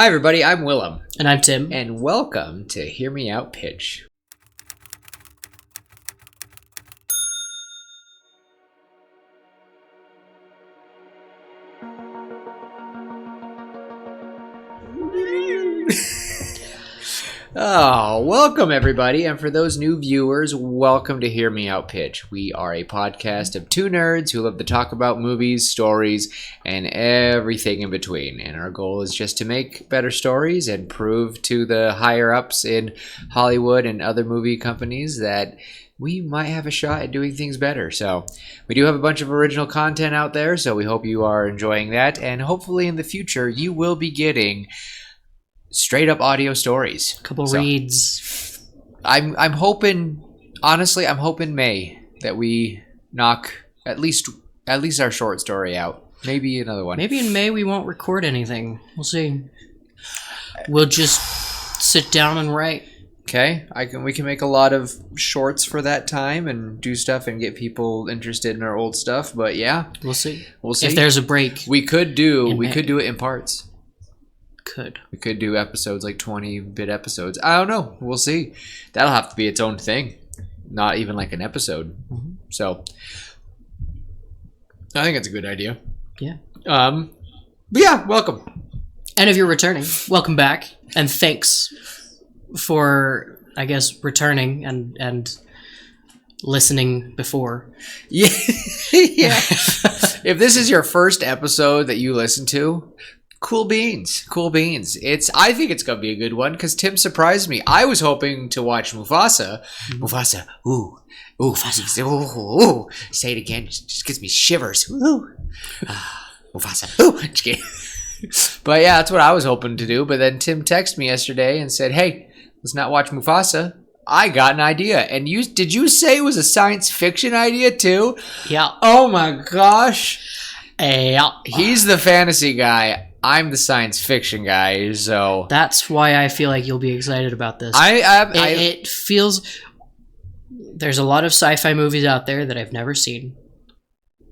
Hi everybody, I'm Willem. And I'm Tim. And welcome to Hear Me Out Pitch. Oh, welcome everybody, and for those new viewers, welcome to Hear Me Out Pitch. We are a podcast of two nerds who love to talk about movies, stories, and everything in between. And our goal is just to make better stories and prove to the higher-ups in Hollywood and other movie companies that we might have a shot at doing things better. So we do have a bunch of original content out there, so we hope you are enjoying that. And hopefully in the future, you will be getting straight up audio stories. A couple reads. I'm hoping, honestly, I'm hoping May that we knock at least our short story out. Maybe another one. Maybe in May we won't record anything. We'll see. We'll just sit down and write. Okay, we can make a lot of shorts for that time and do stuff and get people interested in our old stuff. But yeah, we'll see. We'll see. If there's a break, we could do it in parts. We could do episodes like 20-bit episodes. I don't know. We'll see. That'll have to be its own thing. Not even like an episode. Mm-hmm. So I think it's a good idea. Yeah. But yeah, welcome. And if you're returning, welcome back. And thanks for, I guess, returning and listening before. Yeah. Yeah. If this is your first episode that you listen to, Cool beans. I think it's gonna be a good one because Tim surprised me. I was hoping to watch Mufasa. Mm-hmm. Mufasa. Ooh. Mufasa. Ooh. Say it again. It just gives me shivers. Ooh. Mufasa. Ooh. Just kidding. But yeah, that's what I was hoping to do. But then Tim texted me yesterday and said, "Hey, let's not watch Mufasa." I got an idea. And did you say it was a science fiction idea too? Yeah. Oh my gosh. Yeah. He's the fantasy guy. I'm the science fiction guy, so that's why I feel like you'll be excited about this. It feels there's a lot of sci-fi movies out there that I've never seen,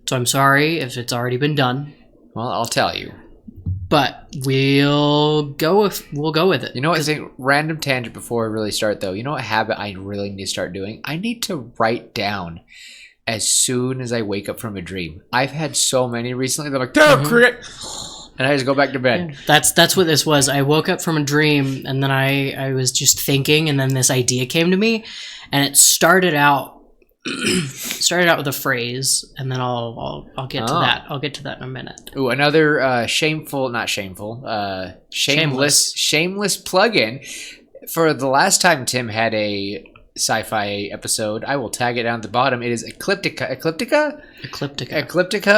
so I'm sorry if it's already been done. Well, I'll tell you, but we'll go with it. You know what? I think random tangent before I really start though. You know what habit I really need to start doing? I need to write down as soon as I wake up from a dream. I've had so many recently. They're like, and I just go back to bed. That's what this was. I woke up from a dream, and then I was just thinking, and then this idea came to me, and it started out with a phrase, and then I'll get to that. I'll get to that in a minute. Ooh, another shameless plug-in. For the last time Tim had a sci-fi episode, I will tag it down at the bottom. It is Ecliptica,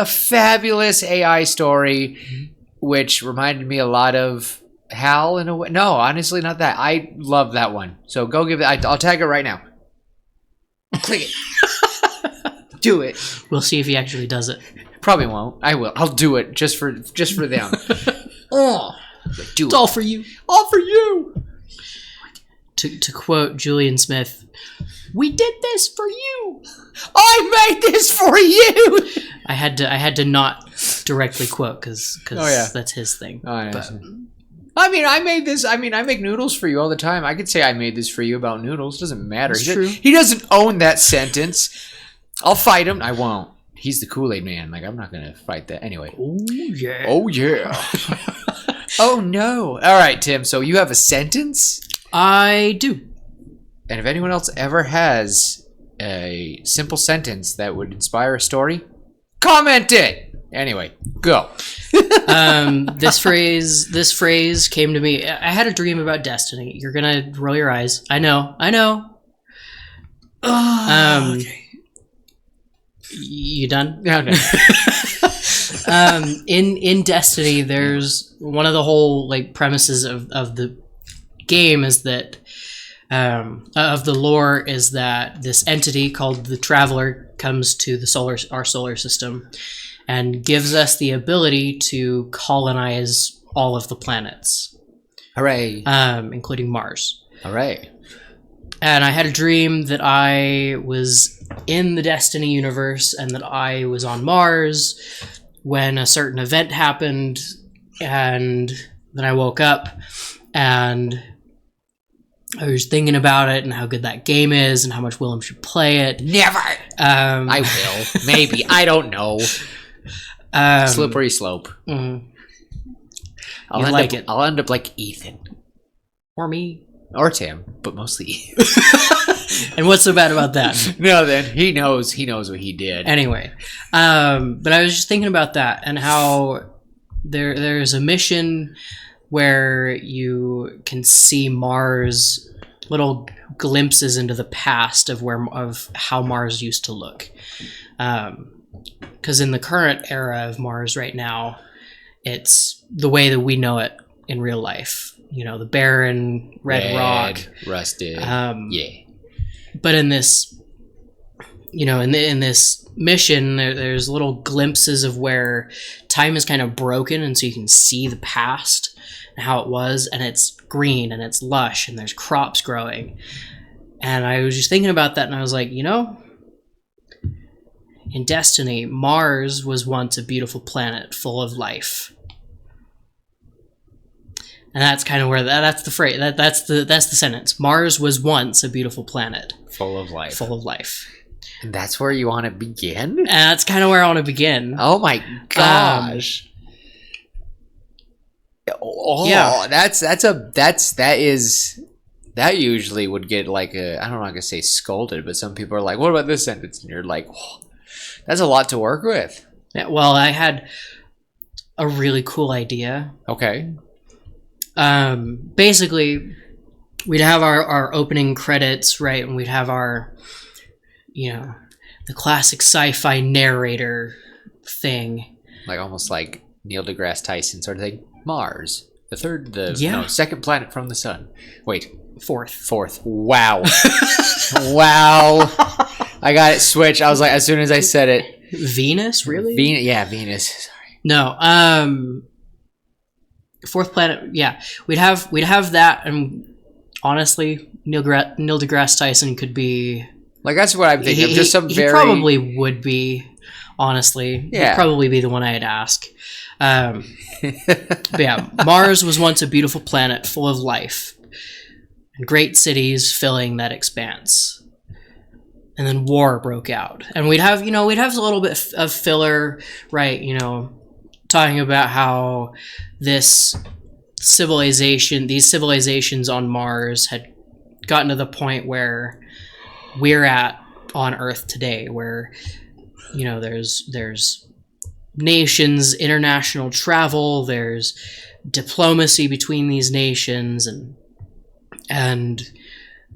fabulous AI story. Mm-hmm. Which reminded me a lot of Hal in a way. No, honestly, not that. I love that one. So go give it. I'll tag it right now. Click it. Do it. We'll see if he actually does it. Probably won't. I will. I'll do it just for them. Oh, do it's all for you. All for you. To quote Julian Smith, "We did this for you. I made this for you." I had to not directly quote because that's his thing. Oh, yeah. But, I made this. I make noodles for you all the time. I could say I made this for you about noodles. Doesn't matter. He doesn't own that sentence. I'll fight him. I won't. He's the Kool-Aid man. Like, I'm not gonna fight that anyway. Oh yeah. Oh yeah. Oh no. All right, Tim. So you have a sentence? I do. And if anyone else ever has a simple sentence that would inspire a story, comment it. Anyway, go. This phrase came to me. I had a dream about destiny. You're gonna roll your eyes. I know. Okay. You done? No. In Destiny, there's one of the whole premises of the game is that of the lore is that this entity called the Traveler comes to our solar system and gives us the ability to colonize all of the planets. Hooray! Including Mars. Hooray! And I had a dream that I was in the Destiny universe and that I was on Mars when a certain event happened, and then I woke up and I was thinking about it and how good that game is and how much Willem should play it. Never. I will. Maybe. I don't know. Slippery slope. Mm, I'll end up like Ethan. or me. Or Tim, but mostly. And what's so bad about that? No, then he knows what he did. Anyway, but I was just thinking about that and how there's a mission where you can see Mars, little glimpses into the past of how Mars used to look. Because in the current era of Mars right now, it's the way that we know it in real life. You know, the barren red rock, rusted. But in this, in this mission, there's little glimpses of where time is kind of broken, and so you can see the past and how it was, and it's green and it's lush and there's crops growing. And I was just thinking about that, and I was like, in Destiny, Mars was once a beautiful planet full of life. And that's kind of where that's the phrase. That's the sentence. Mars was once a beautiful planet full of life. Full of life. And that's where you want to begin? And that's kind of where I want to begin. Oh my gosh. Yeah. That usually would get like I don't know, I'm gonna say scolded, but some people are like, what about this sentence? And you're like, oh, that's a lot to work with. Yeah, well, I had a really cool idea. Okay. Basically, we'd have our opening credits, right? And we'd have our, the classic sci-fi narrator thing. Like almost like Neil deGrasse Tyson sort of thing. Mars, second planet from the sun. Wait. Fourth. Wow. Wow. I got it switched. I was like, as soon as I said it. Venus, really? Venus. Sorry. No. Fourth planet. Yeah, we'd have that, and honestly, Neil deGrasse Tyson could be like, that's what I'm thinking. He probably would be. Honestly, he'd probably be the one I'd ask. But yeah, Mars was once a beautiful planet full of life and great cities filling that expanse. And then war broke out, and we'd have a little bit of filler, right? Talking about how these civilizations on Mars had gotten to the point where we're at on Earth today, where there's nations, international travel, there's diplomacy between these nations, and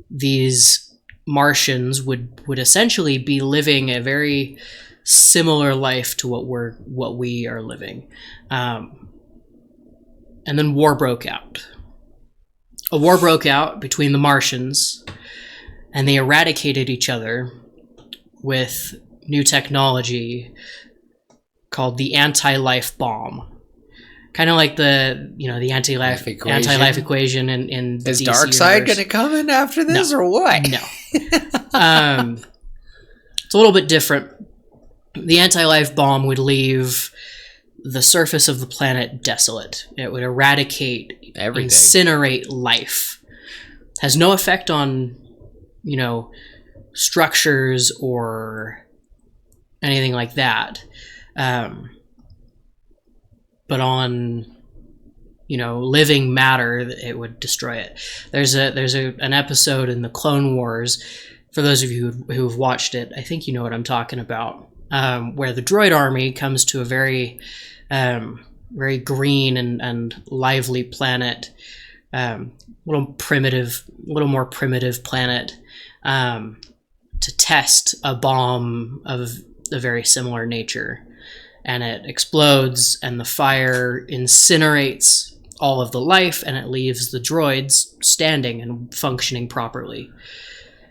these Martians would essentially be living a very similar life to what we are living. And then war broke out. A war broke out between the Martians, and they eradicated each other with new technology called the anti-life bomb. Kind of like the anti-life equation in the Is DC Darkseid going to come in after this, or what? No. It's a little bit different. The anti-life bomb would leave the surface of the planet desolate. It would eradicate, everything, incinerate life. Has no effect on, structures or anything like that. But on, living matter, it would destroy it. There's an episode in the Clone Wars, for those of you who have watched it, I think you know what I'm talking about, where the droid army comes to a very very green and lively planet, little more primitive planet, to test a bomb of a very similar nature. And it explodes, and the fire incinerates all of the life, and it leaves the droids standing and functioning properly.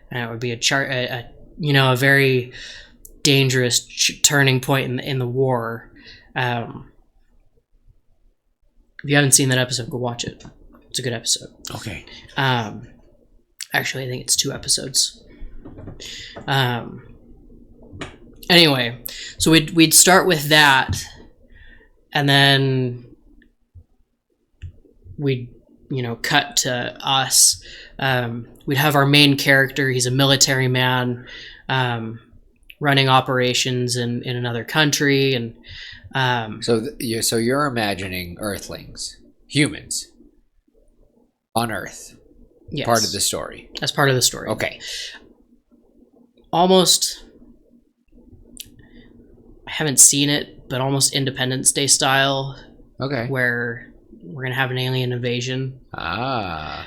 And it would be a very dangerous turning point in the war. If you haven't seen that episode, go watch it. It's a good episode. Okay. Actually, I think it's 2 episodes. Anyway, so we'd start with that, and then we'd cut to us. We'd have our main character. He's a military man, running operations in another country, and so you're imagining Earthlings, humans on Earth, yes, part of the story. That's part of the story. Okay. Almost, I haven't seen it, but almost Independence Day style. Okay. Where we're gonna have an alien invasion. Yeah.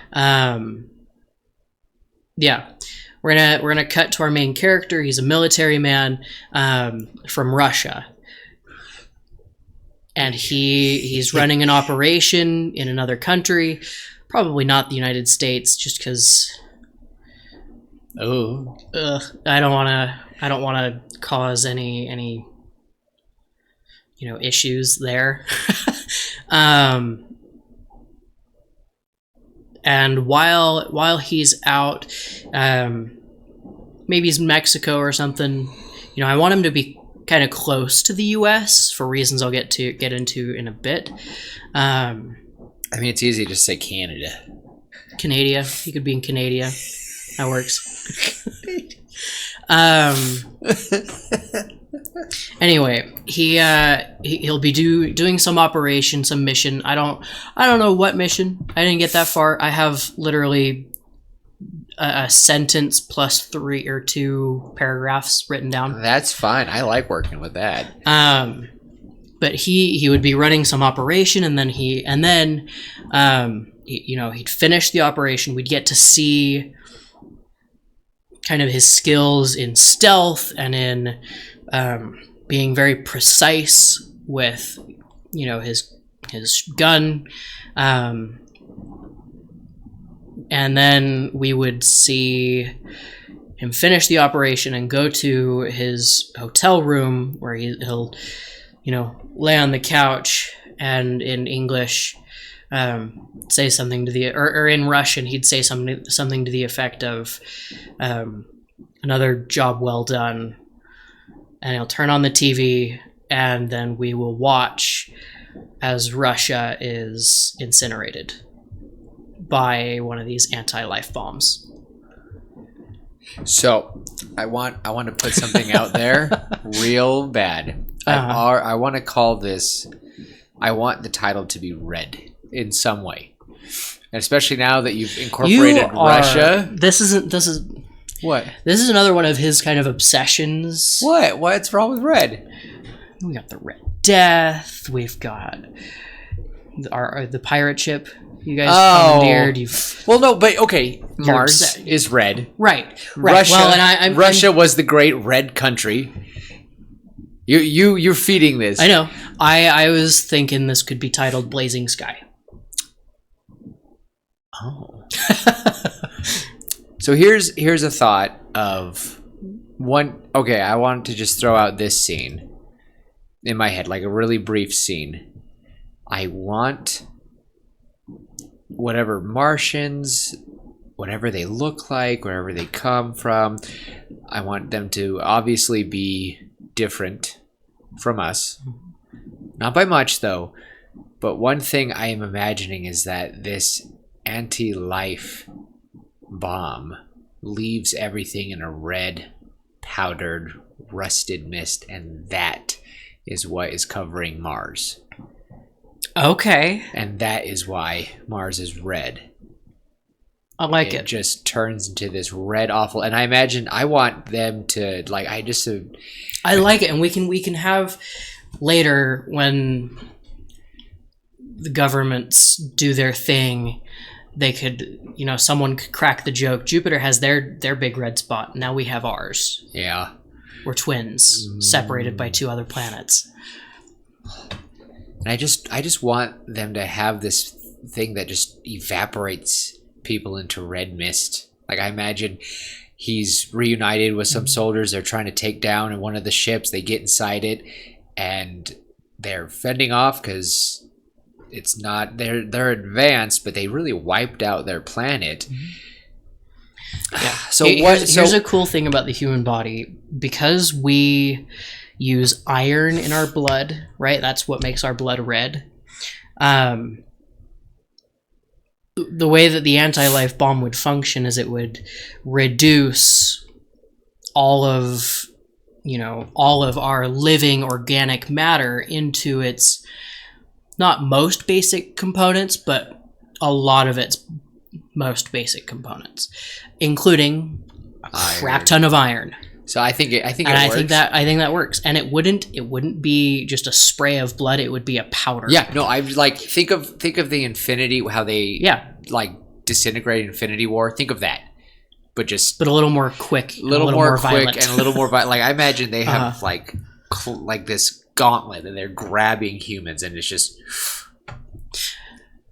We're gonna cut to our main character. He's a military man from Russia, and he's running an operation in another country, probably not the United States, just because. Oh. I don't want to cause any issues there. And while he's out, maybe he's in Mexico or something. I want him to be kind of close to the U.S. for reasons I'll get into in a bit. I mean, it's easy to say Canada. Canada. He could be in Canada. That works. Anyway, he'll be doing some operation, some mission. I don't know what mission. I didn't get that far. I have literally a sentence plus 3 or 2 paragraphs written down. That's fine. I like working with that. But he would be running some operation, and then he'd finish the operation. We'd get to see kind of his skills in stealth and in being very precise with his gun, and then we would see him finish the operation and go to his hotel room where he'll lay on the couch and in English say something to the or in Russian he'd say something to the effect of another job well done, and he'll turn on the TV, and then we will watch as Russia is incinerated by one of these anti-life bombs. So I want to put something out there real bad. I want to call this, I want the title to be Red in some way. And especially now that you've incorporated Russia. This is what? This is another one of his kind of obsessions. What? What's wrong with Red? We got the Red Death. We've got the pirate ship you guys commandeered. Well, no, but okay. Mars is red. Right. Russia, well, and Russia was the great red country. You're feeding this. I know. I was thinking this could be titled Blazing Sky. Oh. So here's a thought of one. Okay, I wanted to just throw out this scene in my head, like a really brief scene. I want whatever Martians, whatever they look like, wherever they come from, I want them to obviously be different from us. Not by much, though. But one thing I am imagining is that this anti-life bomb leaves everything in a red, powdered, rusted mist, and that is what is covering Mars. Okay. And that is why Mars is red. I like it. It just turns into this red awful, and I imagine I want them to like. I like it, and we can have later when the governments do their thing. They could, someone could crack the joke. Jupiter has their big red spot. Now we have ours. Yeah, we're twins, separated by 2 other planets. And I just want them to have this thing that just evaporates people into red mist. Like, I imagine he's reunited with some soldiers they're trying to take down in one of the ships. They get inside it and they're fending off because it's not they're advanced, but they really wiped out their planet. Yeah. Here's a cool thing about the human body. Because we use iron in our blood, right? That's what makes our blood red. the way that the anti-life bomb would function is it would reduce all of our living organic matter into its not most basic components, but a lot of its most basic components, including a crap ton of iron. So I think it works. I think that works. And it wouldn't be just a spray of blood, it would be a powder. Yeah, no, I like think of the Infinity, how they like disintegrate Infinity War. Think of that. But a little more quick, a little more quick violent. and a little more violent. Like I imagine they have like this gauntlet and they're grabbing humans and it's just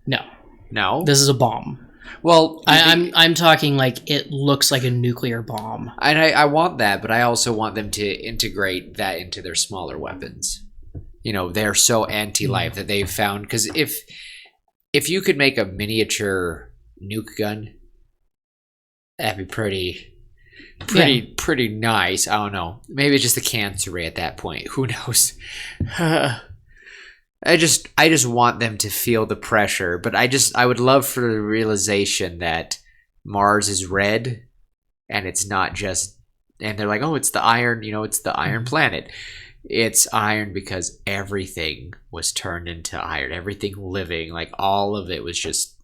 No. This is a bomb. Well, I'm talking like it looks like a nuclear bomb. And I want that, but I also want them to integrate that into their smaller weapons. They're so anti-life that they've found, because if you could make a miniature nuke gun, that'd be pretty nice. I don't know. Maybe it's just the cancer ray at that point. Who knows? I just want them to feel the pressure, but I would love for the realization that Mars is red, and it's not just, and they're like, oh, it's the iron, it's the iron planet. It's iron because everything was turned into iron. Everything living, like all of it was just,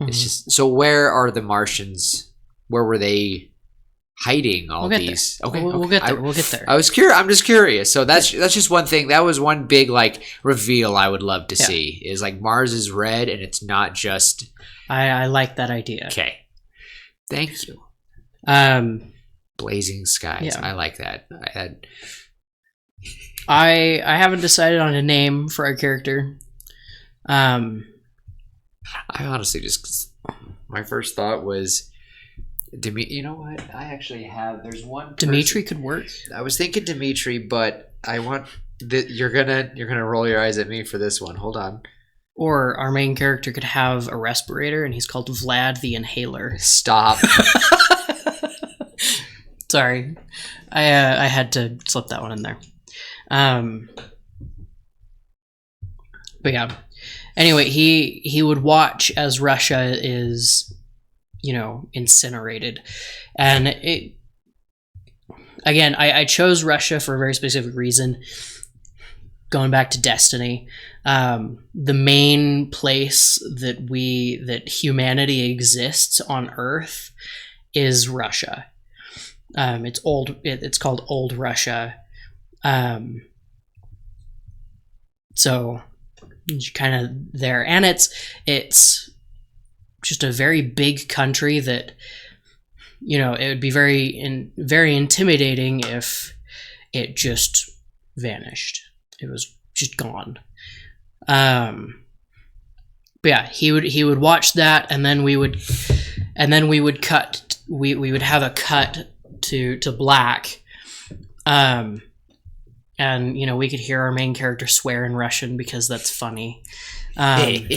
it's just. So where are the Martians? Where were they hiding all these? Okay, we'll get there. We'll get there. I was curious. I'm just curious. So that's just one thing. That was one big like reveal I would love to see. Is like Mars is red and it's not just. I like that idea. Okay, thank you. Blazing skies. Yeah. I like that. I haven't decided on a name for our character. I honestly my first thought was. You know what? I actually have. There's one. Dimitri could work. I was thinking Dimitri, but I want that. You're gonna roll your eyes at me for this one. Hold on. Or our main character could have a respirator, and he's called Vlad the Inhaler. Stop. Sorry, I had to slip that one in there. But yeah. Anyway, he would watch as Russia is. Incinerated. And I chose Russia for a very specific reason. Going back to Destiny, the main place that humanity exists on Earth is Russia. It's called Old Russia. So kind of there, and it's just a very big country that it would be very intimidating if it just vanished. It was just gone. But yeah, he would watch that, and then we would cut. We would have a cut to black, and we could hear our main character swear in Russian because that's funny. And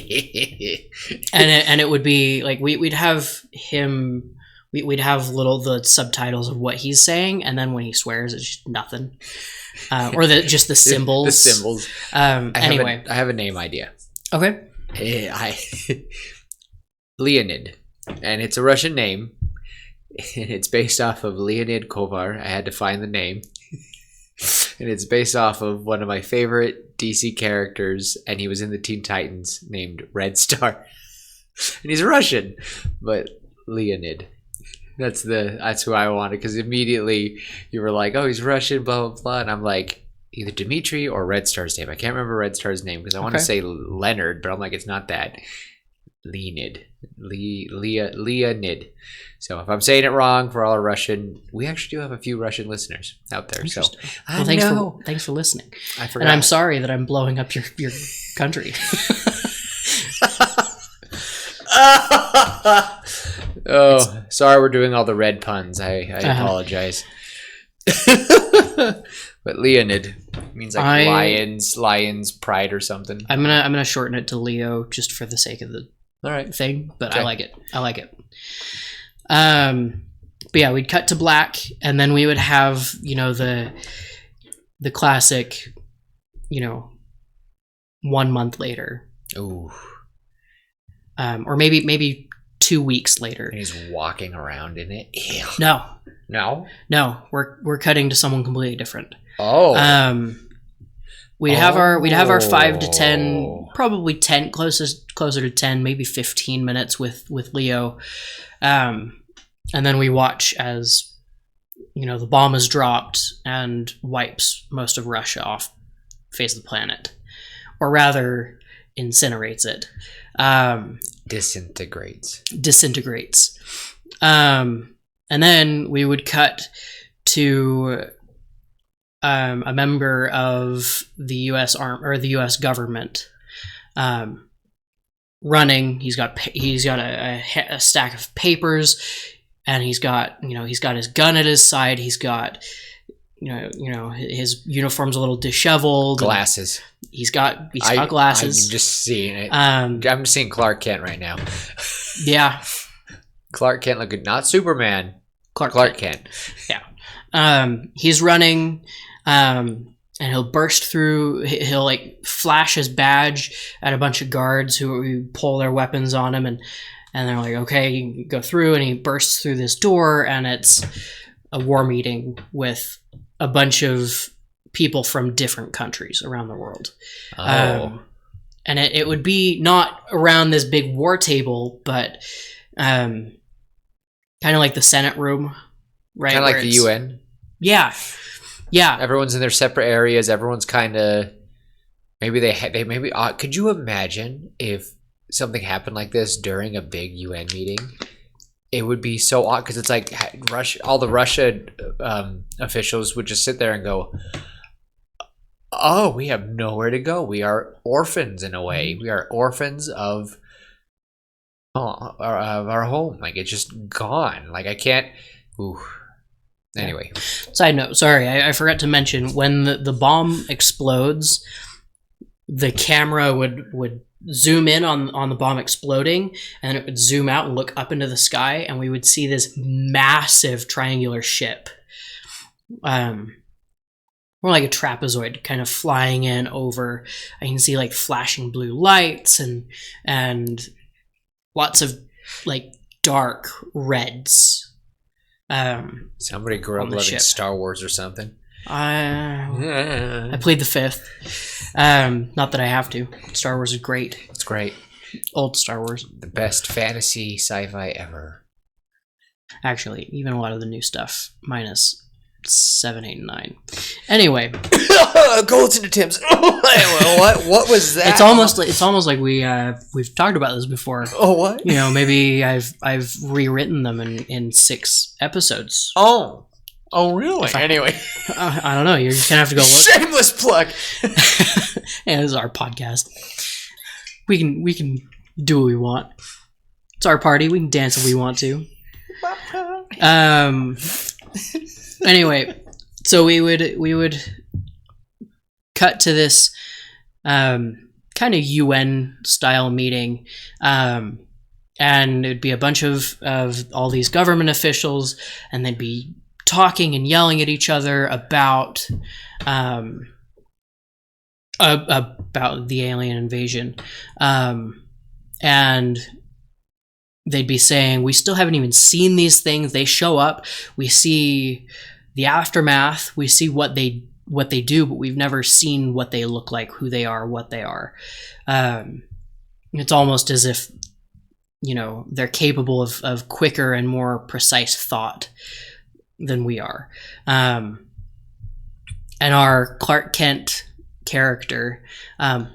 it would be like we'd have him. We'd have the subtitles of what he's saying, and then when he swears, it's just nothing, or just the symbols. The symbols. Anyway, I have a name idea. Okay. Leonid, and it's a Russian name, and it's based off of Leonid Kovar. I had to find the name. And it's based off of one of my favorite DC characters, and he was in the Teen Titans, named Red Star. And he's Russian, but Leonid. That's who I wanted, because immediately you were like, oh, he's Russian, blah, blah, blah. And I'm like, either Dimitri or Red Star's name. I can't remember Red Star's name, because I want to say Leonard, but I'm like, it's not that. Leonid. Leonid. So if I'm saying it wrong for all our Russian, we actually do have a few Russian listeners out there. So thanks for listening. I forgot. And I'm sorry that I'm blowing up your country. Sorry we're doing all the red puns. I apologize. But Leonid means like lion's pride or something. I'm gonna shorten it to Leo just for the sake of the thing, but okay. I like it. But yeah, we'd cut to black, and then we would have the classic 1 month later. Ooh. or maybe 2 weeks later. And he's walking around in it. Ew. No. We're cutting to someone completely different. Oh. We'd have our 5 to 10, probably 10, closer to 10, maybe 15 minutes with Leo, and then we watch as the bomb is dropped and wipes most of Russia off face of the planet, or rather incinerates it. Disintegrates. And then we would cut to a member of the U.S. or the U.S. government running. He's got a stack of papers, and he's got his gun at his side. He's got his uniform's a little disheveled. Glasses. He's got glasses. I'm just seeing it. I'm seeing Clark Kent right now. Yeah. Clark Kent looking, not Superman. Clark Kent. Yeah. He's running, and he'll burst through. He'll like flash his badge at a bunch of guards who pull their weapons on him, and they're like, "Okay, you can go through." And he bursts through this door, and it's a war meeting with a bunch of people from different countries around the world. Oh. And it would be not around this big war table, but kind of like the Senate room, right? Kind of like the UN. Yeah. Everyone's in their separate areas. Everyone's kind of maybe they maybe. Could you imagine if something happened like this during a big UN meeting? It would be so odd because it's like all the Russia officials would just sit there and go, "Oh, we have nowhere to go. We are orphans in a way. We are orphans of our home. Like it's just gone. Like I can't." Ooh. Anyway. Side note. Sorry, I forgot to mention when the bomb explodes, the camera would zoom in on the bomb exploding, and then it would zoom out and look up into the sky, and we would see this massive triangular ship, more like a trapezoid, kind of flying in over. I can see like flashing blue lights and lots of like dark reds. Somebody grew up loving Star Wars or something. I played the 5th. Not that I have to. Star Wars is great. It's great. Old Star Wars. The best fantasy sci-fi ever. Actually, even a lot of the new stuff, minus 7, 8, and 9. Anyway. Golds into Tim's. What was that? It's almost like we've talked about this before. Oh, what? Maybe I've rewritten them in 6 episodes. Oh, really? Anyway. I don't know. You're just going to have to go look. Shameless plug. Yeah, this is our podcast. We can do what we want. It's our party. We can dance if we want to. Anyway, so we would cut to this kind of UN style meeting, and it'd be a bunch of all these government officials, and they'd be talking and yelling at each other about the alien invasion, and they'd be saying, "We still haven't even seen these things. They show up, we see the aftermath, we see what they do, but we've never seen what they look like, who they are, what they are." It's almost as if they're capable of quicker and more precise thought than we are. And our Clark Kent character, I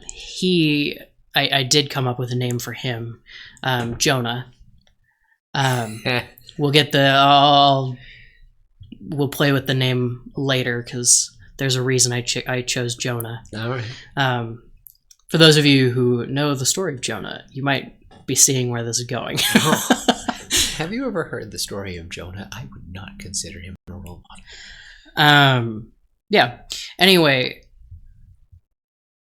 did come up with a name for him, Jonah. We'll get we'll play with the name later because there's a reason I chose Jonah. All right. For those of you who know the story of Jonah, you might be seeing where this is going. Have you ever heard the story of Jonah? I would not consider him a role model. Yeah. Anyway,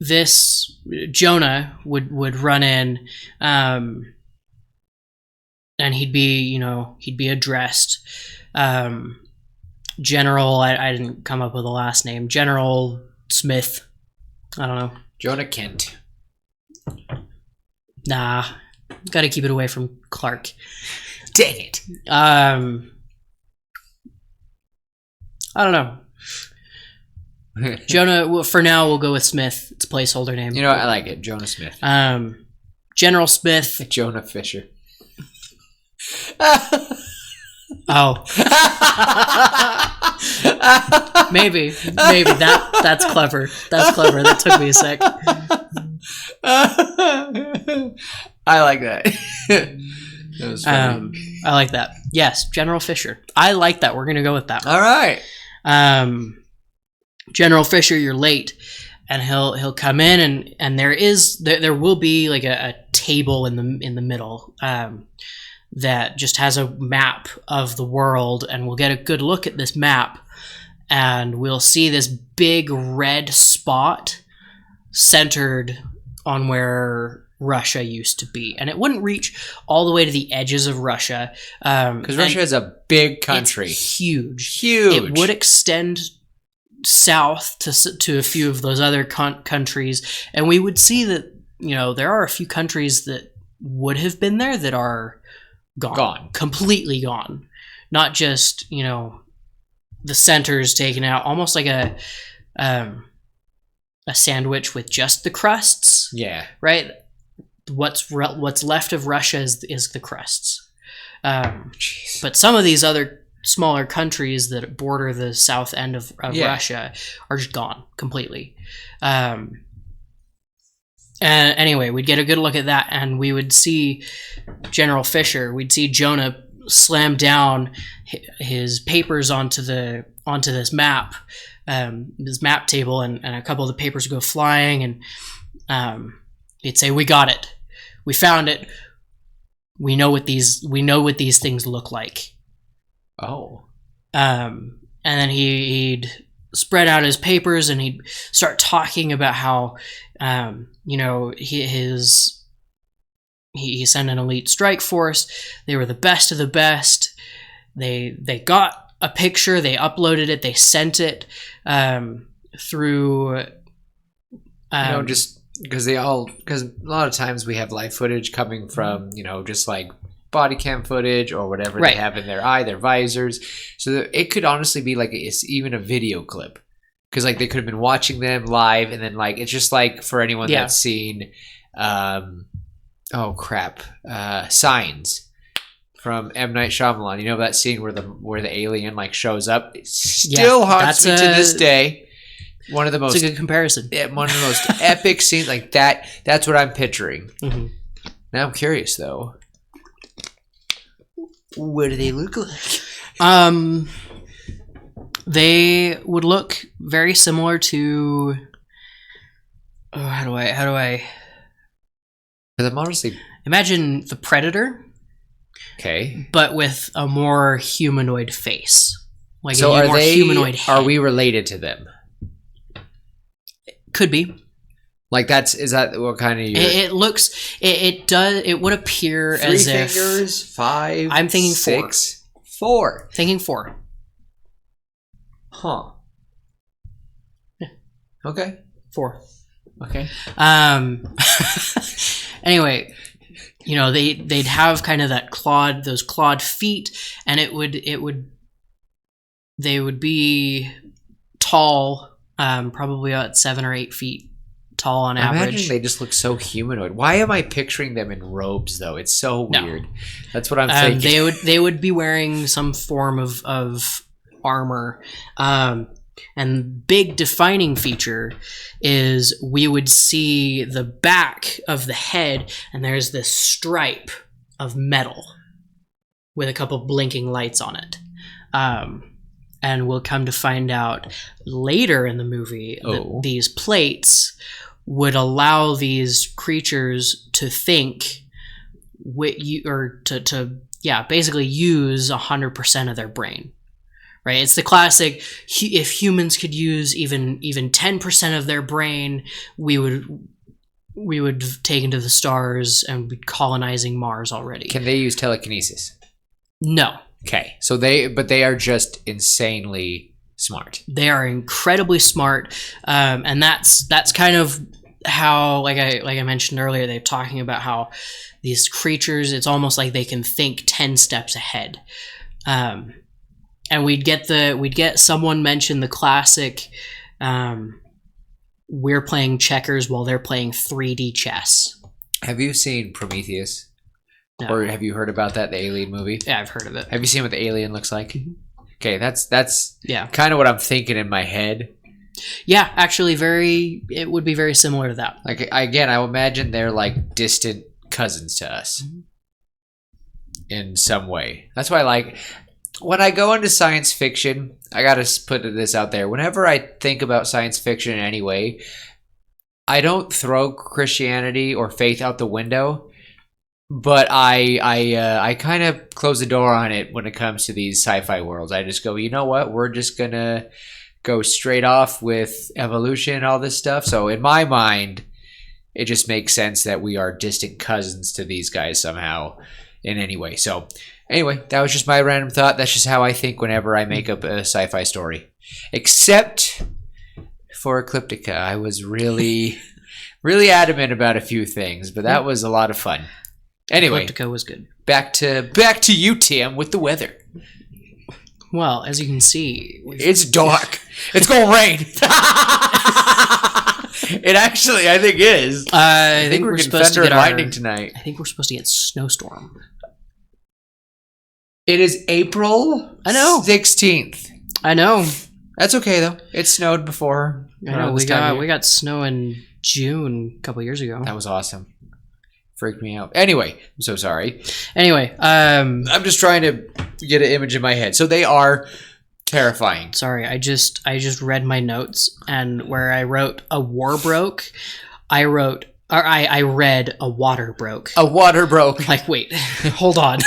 this Jonah would run in, and he'd be addressed. General, I didn't come up with a last name. General Smith. I don't know. Jonah Kent. Nah. Got to keep it away from Clark. Dang it. I don't know. Jonah, well, for now, we'll go with Smith. It's a placeholder name. You know, I like it. Jonah Smith. General Smith. Jonah Fisher. Oh. Maybe. That's clever. That's clever. That took me a sec. I like that. That was funny. I like that. Yes, General Fisher. I like that. We're gonna go with that. All right. General Fisher, you're late, and he'll come in, and there will be like a table in the middle that just has a map of the world, and we'll get a good look at this map, and we'll see this big red spot centered on where Russia used to be, and it wouldn't reach all the way to the edges of Russia because Russia is a big country. It's huge. It would extend south to a few of those other countries, and we would see that, you know, there are a few countries that would have been there that are gone, completely gone. Not just, you know, the centers taken out, almost like a sandwich with just the crusts. Yeah. Right. What's left of Russia is the crusts. But some of these other smaller countries that border the south end of Russia are just gone completely. And anyway, we'd get a good look at that, and we would see General Fisher. We'd see Jonah slam down his papers onto this map, this map table, and a couple of the papers would go flying, and he'd say, "We got it. We found it. We know what these things look like." Oh. And then he'd spread out his papers, and he'd start talking about how, you know, he sent an elite strike force. They were the best of the best. They got a picture. They uploaded it. They sent it through. Just because a lot of times we have live footage coming from, you know, just like body cam footage or whatever they have in their eye, their visors. So it could honestly be like it's even a video clip, because like they could have been watching them live, and then like it's just like for anyone that's seen, Signs from M. Night Shyamalan. You know that scene where the alien like shows up? It still haunts me to this day. One of the most. It's a good comparison. One of the most epic scenes like that. That's what I'm picturing. Mm-hmm. Now I'm curious though. What do they look like? They would look very similar to. Oh, how do I? Because I'm honestly imagine the Predator. Okay. But with a more humanoid face, like so a more humanoid head. Are we related to them? Could be. Like is that what kind of? It looks. It does. It would appear as if 3 fingers, 5. I'm thinking 6. 4. Thinking 4. Huh. Yeah. Okay. 4. Okay. Anyway, you know, they'd have kind of those clawed feet, and they would be tall, probably about 7 or 8 feet tall on average. Imagine they just look so humanoid. Why am I picturing them in robes though? It's so weird. That's what I'm thinking. They would be wearing some form of armor. And big defining feature is we would see the back of the head, and there's this stripe of metal with a couple blinking lights on it. And we'll come to find out later in the movie that these plates would allow these creatures to think basically use 100% of their brain. Right, it's the classic. If humans could use even 10% of their brain, we would take into the stars and be colonizing Mars already. Can they use telekinesis? No. Okay, so they are just insanely smart. They are incredibly smart, and that's kind of how like I mentioned earlier, they're talking about how these creatures, it's almost like they can think 10 steps ahead. And we'd get someone mention the classic, we're playing checkers while they're playing 3D chess. Have you seen Prometheus? No. Or have you heard about that, the Alien movie? Yeah, I've heard of it. Have you seen what the alien looks like? Mm-hmm. Okay, that's Yeah. kind of what I'm thinking in my head. Yeah, actually, it would be very similar to that. Like, again, I would imagine they're like distant cousins to us in some way. That's why, like, when I go into science fiction, I gotta put this out there. Whenever I think about science fiction in any way, I don't throw Christianity or faith out the window, but I kind of close the door on it when it comes to these sci-fi worlds. I just go, you know what? We're just gonna go straight off with evolution and all this stuff. So in my mind, it just makes sense that we are distant cousins to these guys somehow in any way. So anyway, that was just my random thought. That's just how I think whenever I make up a sci-fi story. Except for Ecliptica. I was really, really adamant about a few things, but that was a lot of fun. Anyway, Ecliptica was good. Back to you, Tim, with the weather. Well, as you can see, it's dark. It's gonna rain. It actually, I think, is. I think we're getting supposed to thunder get and lightning tonight. I think we're supposed to get snowstorm. It is April. I know. 16th. I know. That's okay though. It snowed before. I know. We got snow in June a couple years ago. That was awesome. Freaked me out. Anyway, I'm so sorry. Anyway, I'm just trying to get an image in my head. So they are terrifying. Sorry, I just read my notes, and where I wrote a war broke, I read a water broke. A water broke. Like, wait, hold on.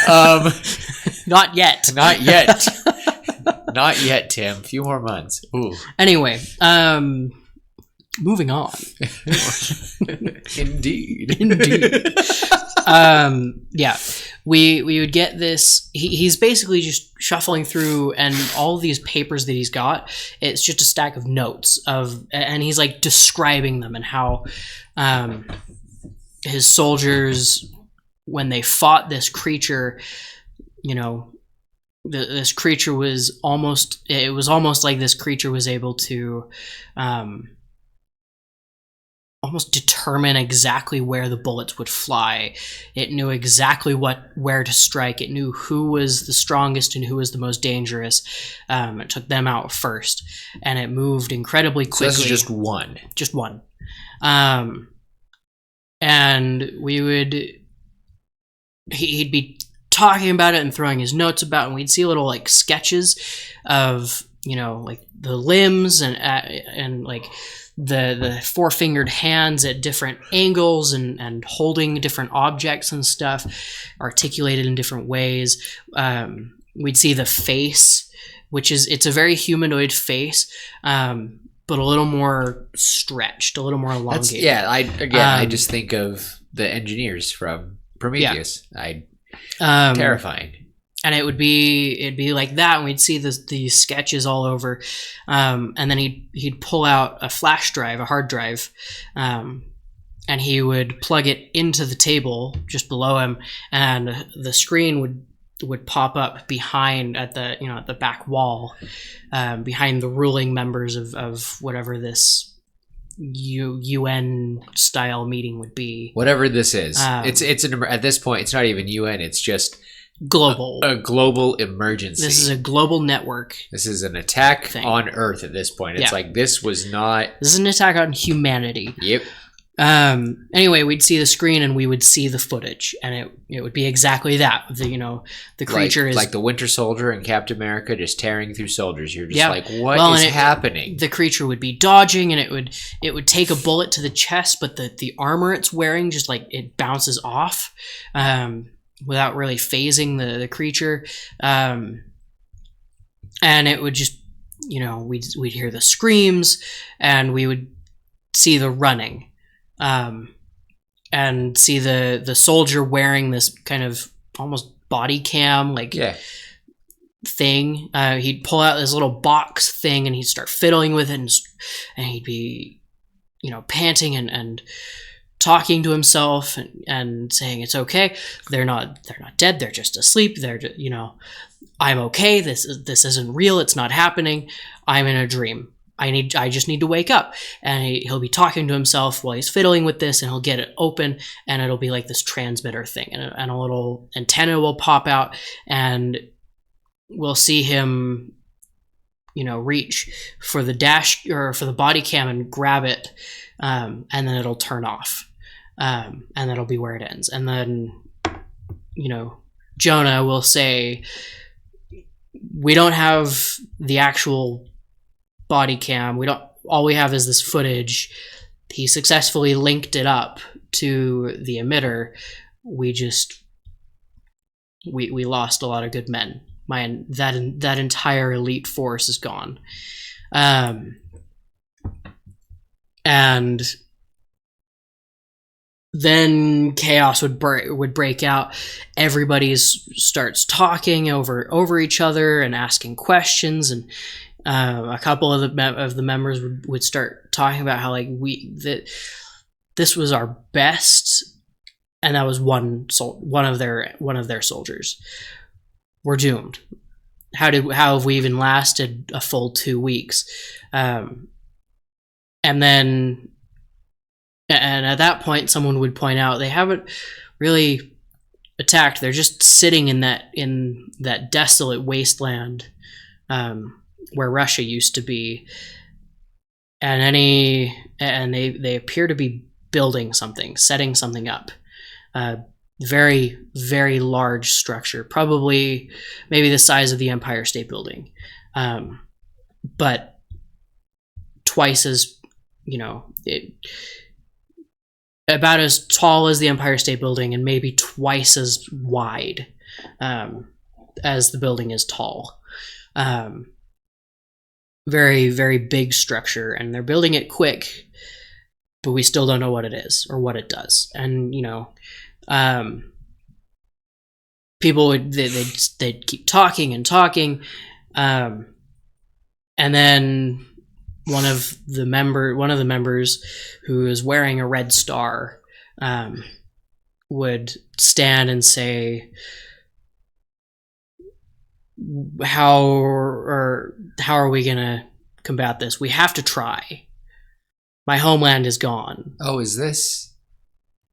Not yet. Not yet. Not yet, Tim. A few more months. Ooh. Anyway, moving on. Indeed. Yeah, we would get this. He's basically just shuffling through, and all these papers that he's got, it's just a stack of notes and he's like describing them and how his soldiers, when they fought this creature, you know, this creature was almost like this creature was able to almost determine exactly where the bullets would fly. It knew exactly where to strike. It knew who was the strongest and who was the most dangerous. It took them out first, and it moved incredibly quickly. So this is just one. Just one. And he'd be talking about it and throwing his notes about, and we'd see little like sketches of, you know, like the limbs and like the four-fingered hands at different angles and holding different objects and stuff, articulated in different ways. We'd see the face, it's a very humanoid face, but a little more stretched, a little more elongated. I just think of the engineers from Prometheus. Terrifying. And it'd be like that, and we'd see these sketches all over, and then he'd pull out a flash drive, a hard drive, and he would plug it into the table just below him, and the screen would pop up behind at the back wall, behind the ruling members of whatever this UN style meeting would be. Whatever this is, at this point it's not even UN. It's just global. A global emergency. This is a global network. This is an attack on Earth at this point. It's like this is an attack on humanity. Yep. Anyway, we'd see the screen and we would see the footage, and it would be exactly that. The creature is like the Winter Soldier and Captain America just tearing through soldiers. You're just like, what is happening? The creature would be dodging, and it would take a bullet to the chest, but the armor it's wearing just like it bounces off, without really phasing the creature. And it would just, we'd hear the screams, and we would see the running. And see the soldier wearing this kind of almost body cam thing. He'd pull out this little box thing and he'd start fiddling with it, and he'd be, panting and talking to himself and saying it's okay. They're not dead. They're just asleep. They're just, I'm okay. This isn't real. It's not happening. I'm in a dream. I just need to wake up. And he'll be talking to himself while he's fiddling with this, and he'll get it open, and it'll be like this transmitter thing, and a little antenna will pop out, and we'll see him, reach for the dash or for the body cam and grab it, and then it'll turn off, and that'll be where it ends. And then, Jonah will say, "We don't have the actual body cam. All we have is this footage. He successfully linked it up to the emitter. We lost a lot of good men. That entire elite force is gone." And then chaos would break out. Everybody starts talking over each other and asking questions, and a couple of the members would start talking about how this was our best, and that was one of their soldiers. We're doomed. How have we even lasted a full 2 weeks? And at that point, someone would point out they haven't really attacked. They're just sitting in that desolate wasteland where Russia used to be, and they appear to be building something, setting something up. Very, very large structure, probably maybe the size of the Empire State Building, but twice as, about as tall as the Empire State Building and maybe twice as wide as the building is tall. Very, very big structure, and they're building it quick, but we still don't know what it is or what it does. And people they'd keep talking and talking, and then one of the members who is wearing a red star would stand and say, how are we gonna combat this? We have to try. My homeland is gone. Oh, is this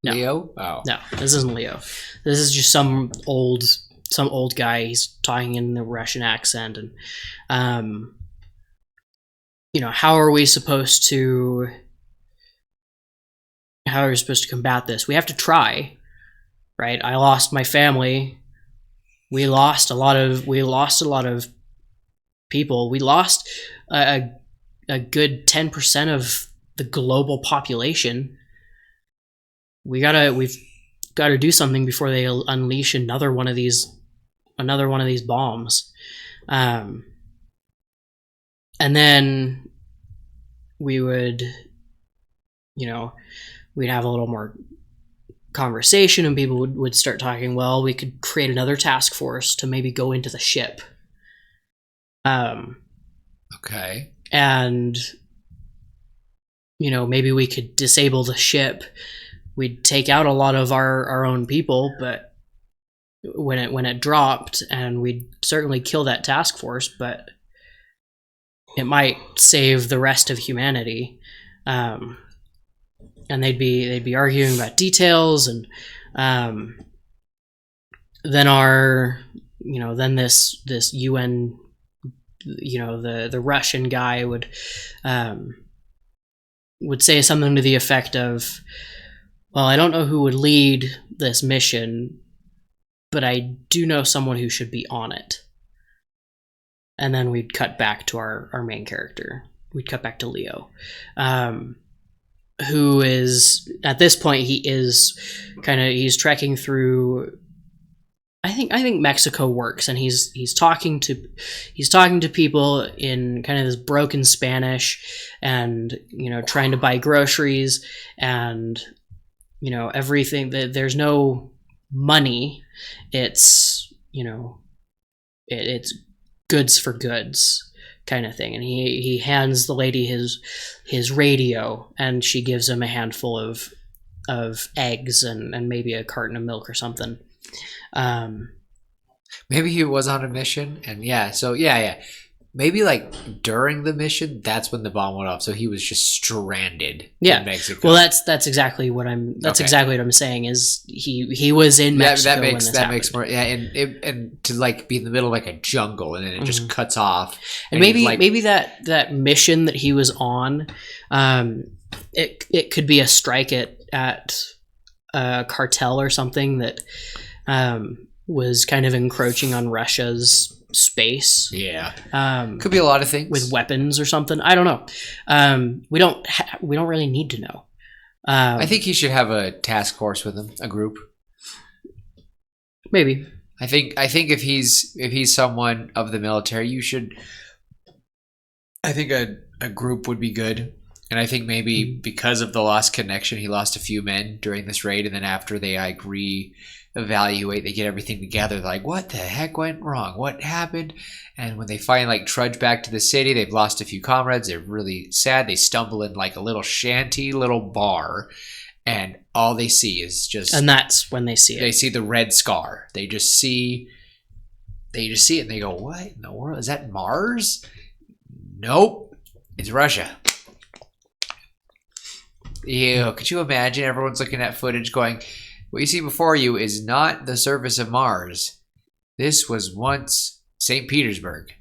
Leo? Oh. No, this isn't Leo. This is just some old guy. He's talking in the Russian accent, and how are we supposed to combat this? We have to try, right? I lost my family. We lost a lot of people. We lost a good 10% of the global population. We've got to do something before they unleash another one of these bombs. And then we would, we'd have a little more conversation, and people would start talking, well, we could create another task force to maybe go into the ship. Okay. And, maybe we could disable the ship. We'd take out a lot of our own people, but when it dropped, and we'd certainly kill that task force, but it might save the rest of humanity. And they'd be arguing about details, and then then this UN, the Russian guy would say something to the effect of, well, I don't know who would lead this mission, but I do know someone who should be on it. And then we'd cut back to our main character. We'd cut back to Leo, who is, at this point, he's trekking through. I think Mexico works, and he's talking to people in kind of this broken Spanish, and trying to buy groceries, and everything. There's no money. It's it's goods for goods kind of thing. And he hands the lady his radio, and she gives him a handful of eggs and maybe a carton of milk or something. Maybe he was on a mission, and maybe like during the mission, that's when the bomb went off. So he was just stranded in Mexico. Well, that's exactly what I'm. That's exactly what I'm saying. Is he was in Mexico? That makes more. Yeah, and to like be in the middle of like a jungle, and then it just cuts off. And maybe that mission that he was on, it could be a strike at a cartel or something that was kind of encroaching on Russia's space. Yeah. Could be a lot of things with weapons or something. I don't know. We don't really need to know. I think he should have a task force with him, a group. Maybe. I think if he's someone of the military, you should. I think a group would be good. And I think maybe because of the lost connection, he lost a few men during this raid, and then after they like reevaluate, they get everything together. They're like, what the heck went wrong? What happened? And when they finally like trudge back to the city, they've lost a few comrades. They're really sad. They stumble in like a little shanty, little bar, and all they see is just. And that's when they see it. They see the red scar. They just see it, and they go, "What in the world? Is that Mars?" Nope, it's Russia. Ew, could you imagine everyone's looking at footage going, what you see before you is not the surface of Mars. This was once St. Petersburg.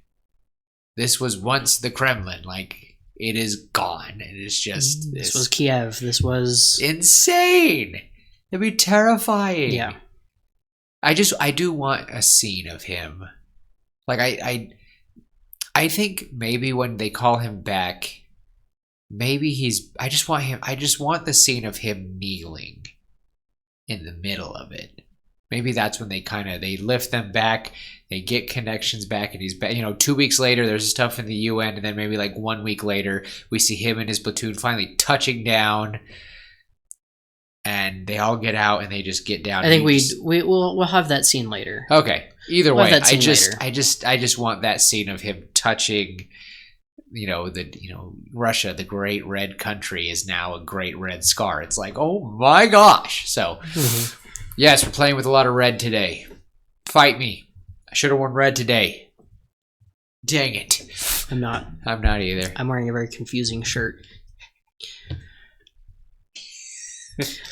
This was once the Kremlin. Like, it is gone. And it's just... This was Kiev. This was... insane! It'd be terrifying. Yeah. I do want a scene of him. Like, I think maybe when they call him back... Maybe I just want the scene of him kneeling in the middle of it. Maybe that's when they lift them back, they get connections back, and he's back. 2 weeks later, there's stuff in the UN, and then maybe like 1 week later, we see him and his platoon finally touching down, and they all get out and they just get down. I think we'll have that scene later. Okay. Either way, I just want that scene of him touching. Russia, the great red country, is now a great red scar. It's like, oh my gosh. So, yes, we're playing with a lot of red today. Fight me. I should have worn red today. Dang it. I'm not either. I'm wearing a very confusing shirt.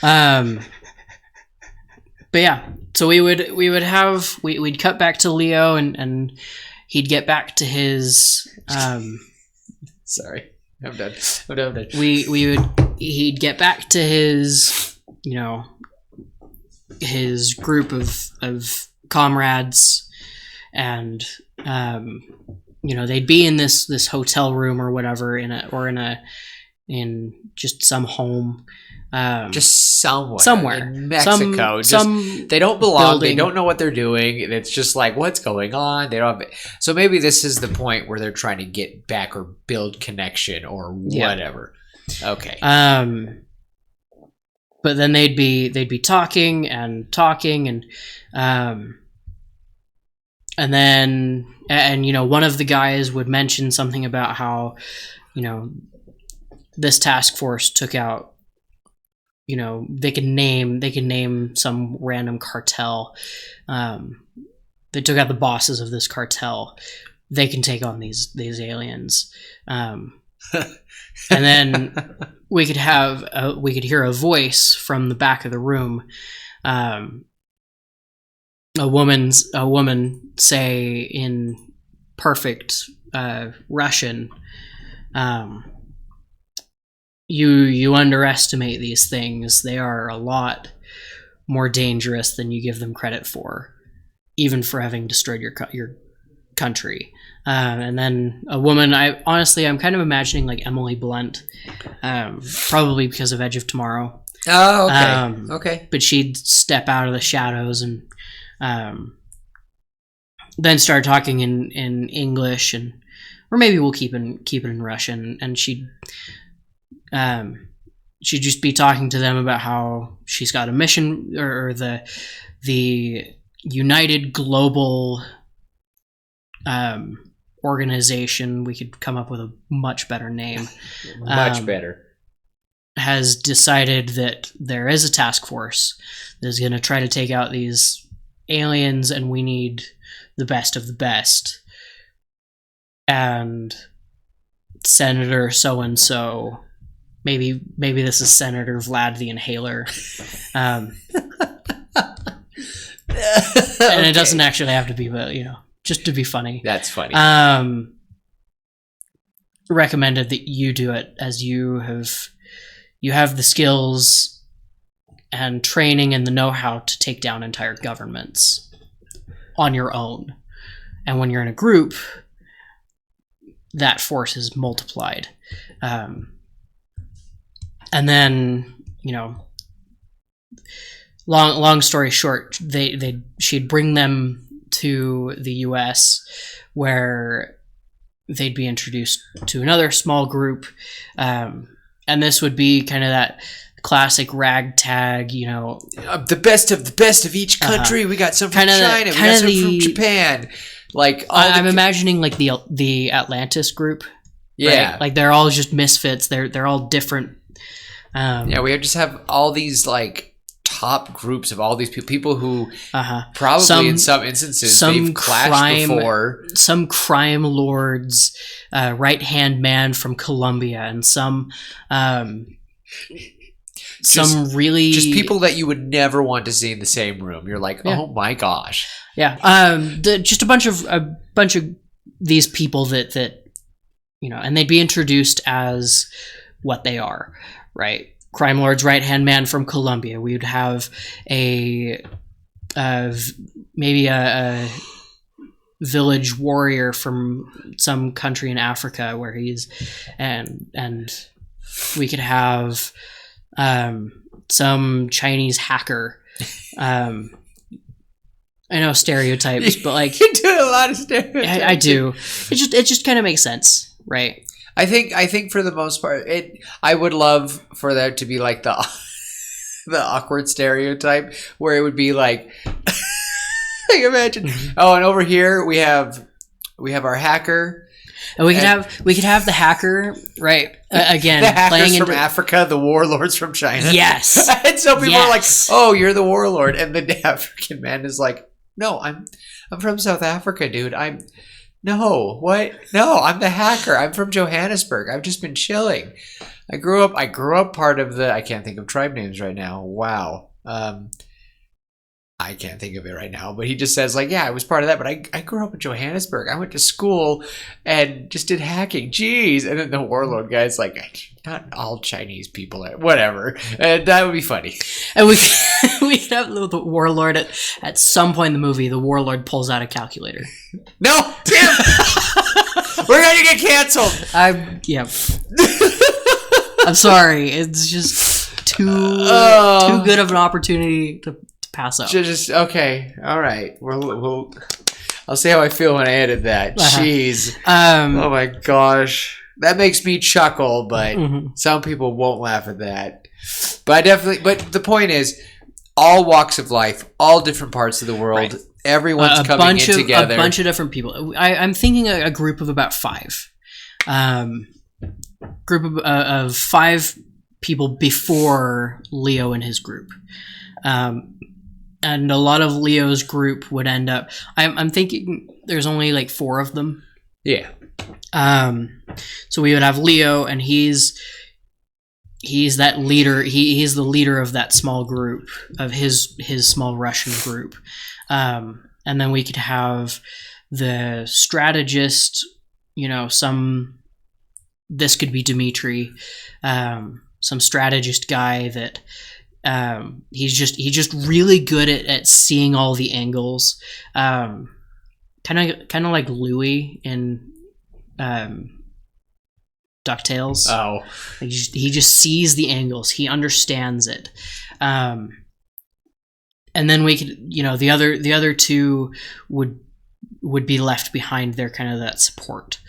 But yeah, so we'd cut back to Leo and he'd get back to his sorry, I'm done. He'd get back to his his group of comrades, and they'd be in this hotel room or whatever in just some home. Just somewhere in Mexico. They don't belong. Building. They don't know what they're doing. And it's just like, what's going on? They don't have, so maybe this is the point where they're trying to get back or build connection or whatever. Yeah. Okay. But then they'd be talking and then one of the guys would mention something about how this task force took out. They can name some random cartel. They took out the bosses of this cartel. They can take on these aliens. And then we could hear a voice from the back of the room. A woman say in perfect Russian, You underestimate these things. They are a lot more dangerous than you give them credit for, even for having destroyed your country. And then a woman, I'm kind of imagining like Emily Blunt, probably because of Edge of Tomorrow. Oh, okay. Okay. But she'd step out of the shadows and then start talking in English, or maybe we'll keep it in Russian, and she'd just be talking to them about how she's got a mission, or the United Global organization, we could come up with a much better name, Much better. has decided that there is a task force that is going to try to take out these aliens, and we need the best of the best. And Senator so-and-so, maybe this is Senator Vlad the Inhaler, and it doesn't actually have to be, but just to be funny. That's funny. Recommended that you do it, as you have the skills and training and the know-how to take down entire governments on your own. And when you're in a group, that force is multiplied. And then, long story short, she'd bring them to the US, where they'd be introduced to another small group. And this would be kind of that classic ragtag, the best of the best of each country. We got some from China. We got some from Japan. Like I'm imagining like the Atlantis group. Yeah, right? Like they're all just misfits. They're all different. We just have all these like top groups of all these people who probably in some instances they've clashed before. Some crime lords, right-hand man from Colombia, and some really just people that you would never want to see in the same room. You're like, oh my gosh, just a bunch of these people that and they'd be introduced as what they are, right? Crime lord's right-hand man from Colombia. We would have maybe a village warrior from some country in Africa where and we could have some Chinese hacker. I know stereotypes, but like you do a lot of stereotypes. I do. It just kind of makes sense, right? I think for the most part, I would love for there to be like the awkward stereotype where it would be like, like imagine, and over here we have our hacker. And we could have the hacker, right? Again, the hackers from Africa, the warlords from China. Yes. And so people are like, "Oh, you're the warlord," and the African man is like, "No, I'm from South Africa, dude. No, what? No, I'm the hacker. I'm from Johannesburg. I've just been chilling. I grew up part of the. I can't think of tribe names right now. Wow. I can't think of it right now, but he just says like, yeah, I was part of that, but I grew up in Johannesburg. I went to school and just did hacking. Jeez. And then the warlord guy's like, not all Chinese people, whatever. That would be funny. And we could have the warlord at some point in the movie, the warlord pulls out a calculator. No, Tim! We're going to get canceled. I'm sorry. It's just too good of an opportunity to pass up. Just okay. All right. We'll I'll see how I feel when I edit that. Jeez. Oh my gosh. That makes me chuckle, but some people won't laugh at that. But but the point is, all walks of life, all different parts of the world, right. Everyone's coming in together. A bunch of different people. I'm thinking a group of about 5. Group of 5 people before Leo and his group. And a lot of Leo's group would end up. I'm thinking there's only like 4 of them. Yeah. So we would have Leo, and he's that leader. He's the leader of that small group, of his small Russian group. And then we could have the strategist. This could be Dmitri, some strategist guy that. He's just really good at seeing all the angles. Kind of like Louis in DuckTales. Oh, he just sees the angles. He understands it. And then we could, the other 2 would be left behind. They're kind of that support.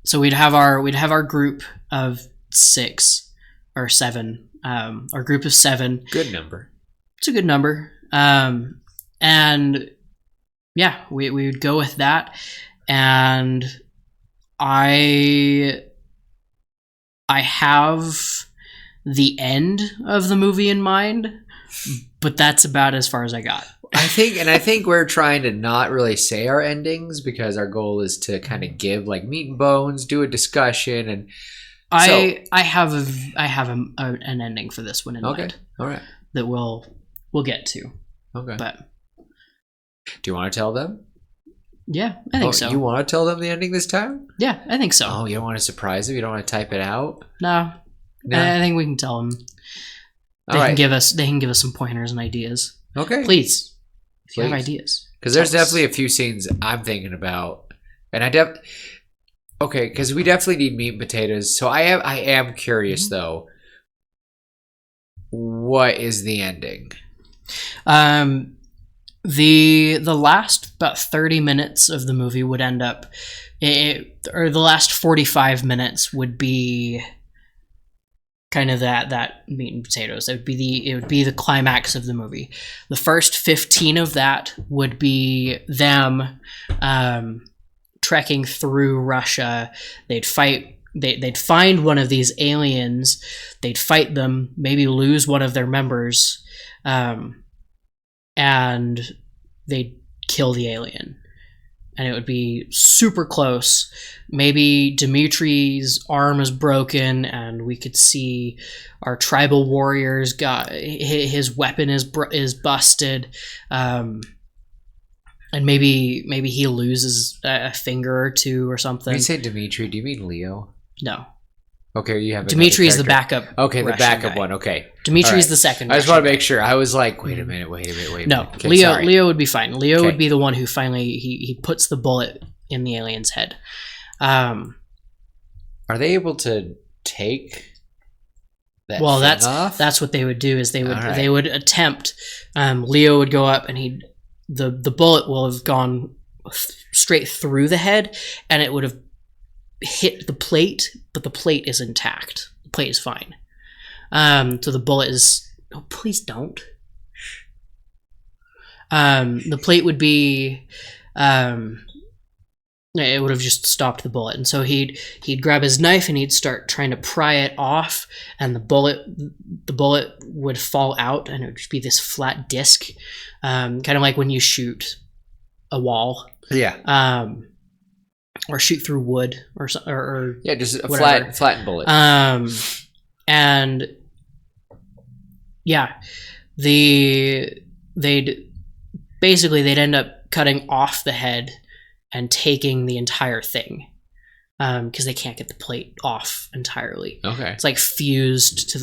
So we'd have our group of 6. Or 7, our group of 7. Good number. It's a good number. And yeah, we would go with that. And I have the end of the movie in mind, but that's about as far as I got. I think we're trying to not really say our endings because our goal is to kind of give like meat and bones, do a discussion, and I have an ending for this one in mind. All right. That we'll get to. Okay. But do you want to tell them? Yeah, I think so. You want to tell them the ending this time? Yeah, I think so. Oh, you don't want to surprise them? You don't want to type it out? No. I think we can tell them. They can give us some pointers and ideas. Okay. Please. If you have ideas. Because there's definitely a few scenes I'm thinking about. And okay, because we definitely need meat and potatoes. So I am curious though. What is the ending? The last about 30 minutes of the movie would end up, or the last 45 minutes would be kind of that meat and potatoes. It would be the climax of the movie. The first 15 of that would be them trekking through Russia. They'd fight. They'd find one of these aliens. They'd fight them. Maybe lose one of their members. And they'd kill the alien. And it would be super close. Maybe Dimitri's arm is broken and we could see our tribal warriors got his weapon is busted. And maybe he loses a finger or two or something. When you say Dimitri, do you mean Leo? No. Okay, you have Dimitri is the backup. Okay, the Russian backup guy. one. Okay, Dimitri is the second. I just want to make sure. I was like, wait a minute. No, okay, Leo would be fine. Leo would be the one who finally he puts the bullet in the alien's head. Are they able to take that? Well, off? that's what they would do. Is they would attempt. Leo would go up, and the bullet will have gone straight through the head, and it would have hit the plate, but the plate is intact. The plate is fine. So the bullet is. Oh, please don't. The plate would be. It would have just stopped the bullet, and so he'd grab his knife and he'd start trying to pry it off, and the bullet would fall out, and it would just be this flat disc, kind of like when you shoot a wall. Yeah. Or shoot through wood, or yeah, just a whatever. flattened bullet. And yeah, they'd end up cutting off the head and taking the entire thing, because they can't get the plate off entirely. Okay, it's like fused to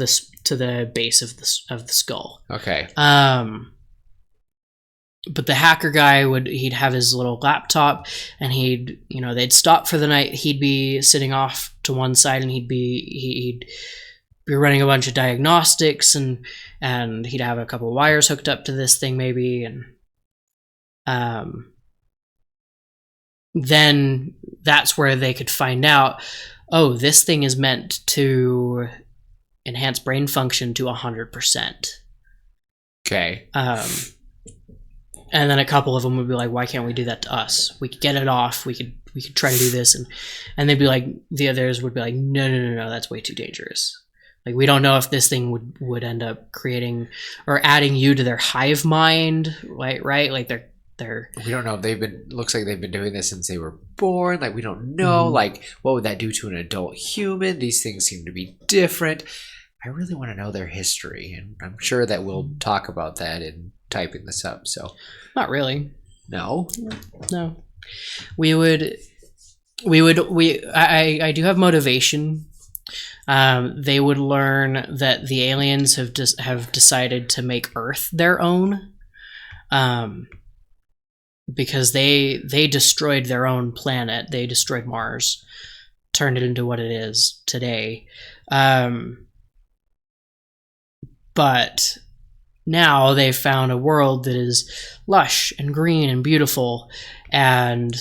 the base of the skull. Okay. But the hacker guy he'd have his little laptop, and they'd stop for the night. He'd be sitting off to one side, and he'd be running a bunch of diagnostics, and he'd have a couple of wires hooked up to this thing maybe, and then that's where they could find out, oh, this thing is meant to enhance brain function to 100%. Okay. And then a couple of them would be like, why can't we do that to us? We could get it off. We could try to do this. And they'd be like, the others would be like, no, that's way too dangerous. Like, we don't know if this thing would end up creating or adding you to their hive mind, right? Like we don't know. Looks like they've been doing this since they were born. Like, we don't know. Like, what would that do to an adult human? These things seem to be different. I really want to know their history, and I'm sure that we'll talk about that in typing this up. So, not really. No. I do have motivation. They would learn that the aliens have decided to make Earth their own, because they destroyed their own planet. They destroyed Mars, turned it into what it is today. But now they've found a world that is lush and green and beautiful and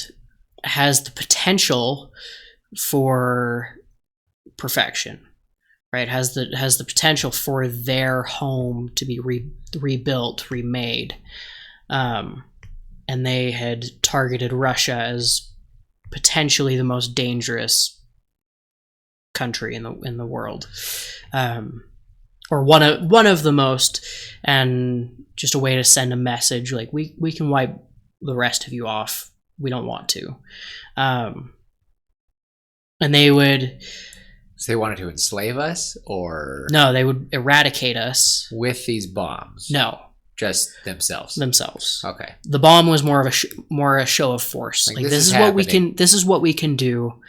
has the potential for perfection, right? Has the potential for their home to be rebuilt, remade. And and they had targeted Russia as potentially the most dangerous country in the world, or one of the most, and just a way to send a message like we can wipe the rest of you off. We don't want to, and they would. So they wanted to enslave us, or no, they would eradicate us with these bombs. No, just themselves. Okay. The bomb was more of a show of force. Like this is what we can. This is what we can do.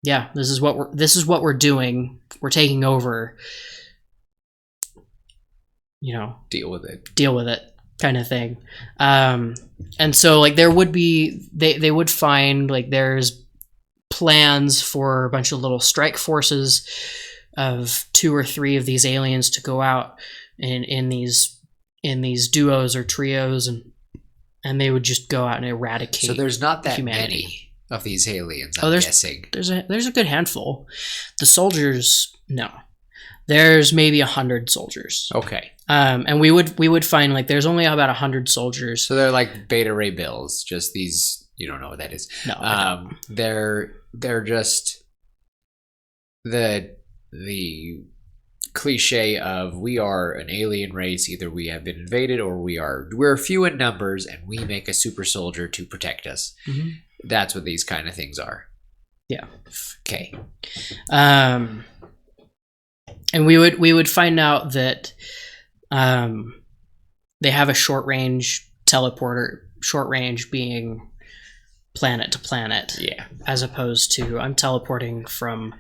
Yeah, this is what we're doing. We're taking over. Deal with it, kind of thing. And so like there would be they would find like there's plans for a bunch of little strike forces of 2 or 3 of these aliens to go out in these duos or trios, and they would just go out and eradicate. So there's not that humanity. Many of these aliens. I'm guessing there's a good handful. The soldiers, no, there's maybe 100 soldiers. Okay. And we would find like there's only about 100 soldiers. So they're like Beta Ray Bills, just these. You don't know what that is. No. They're just the cliche of we are an alien race. Either we have been invaded or we're few in numbers and we make a super soldier to protect us. Mm-hmm. That's what these kind of things are. Yeah. Okay. And we would find out that they have a short range teleporter, short range being planet to planet. Yeah. As opposed to I'm teleporting from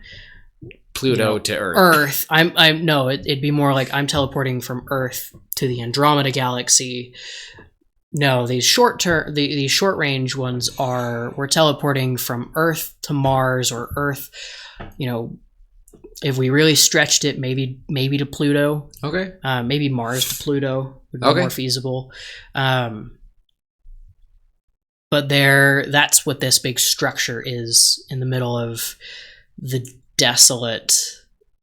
Pluto to Earth. It'd be more like I'm teleporting from Earth to the Andromeda galaxy. No, these short range ones we're teleporting from Earth to Mars, or Earth, if we really stretched it, maybe to Pluto. Okay. Maybe Mars to Pluto would be more feasible. But that's what this big structure is in the middle of the desolate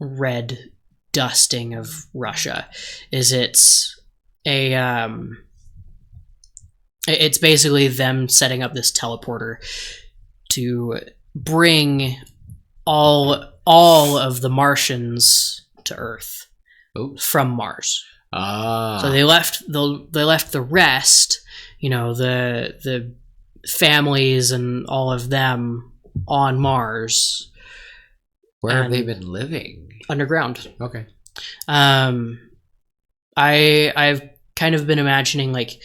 red dusting of Russia. It's basically them setting up this teleporter to bring all of the Martians to Earth. Oops. From Mars. Ah. So they left the rest, the families and all of them on Mars. Where have they been living? Underground. Okay. I've kind of been imagining like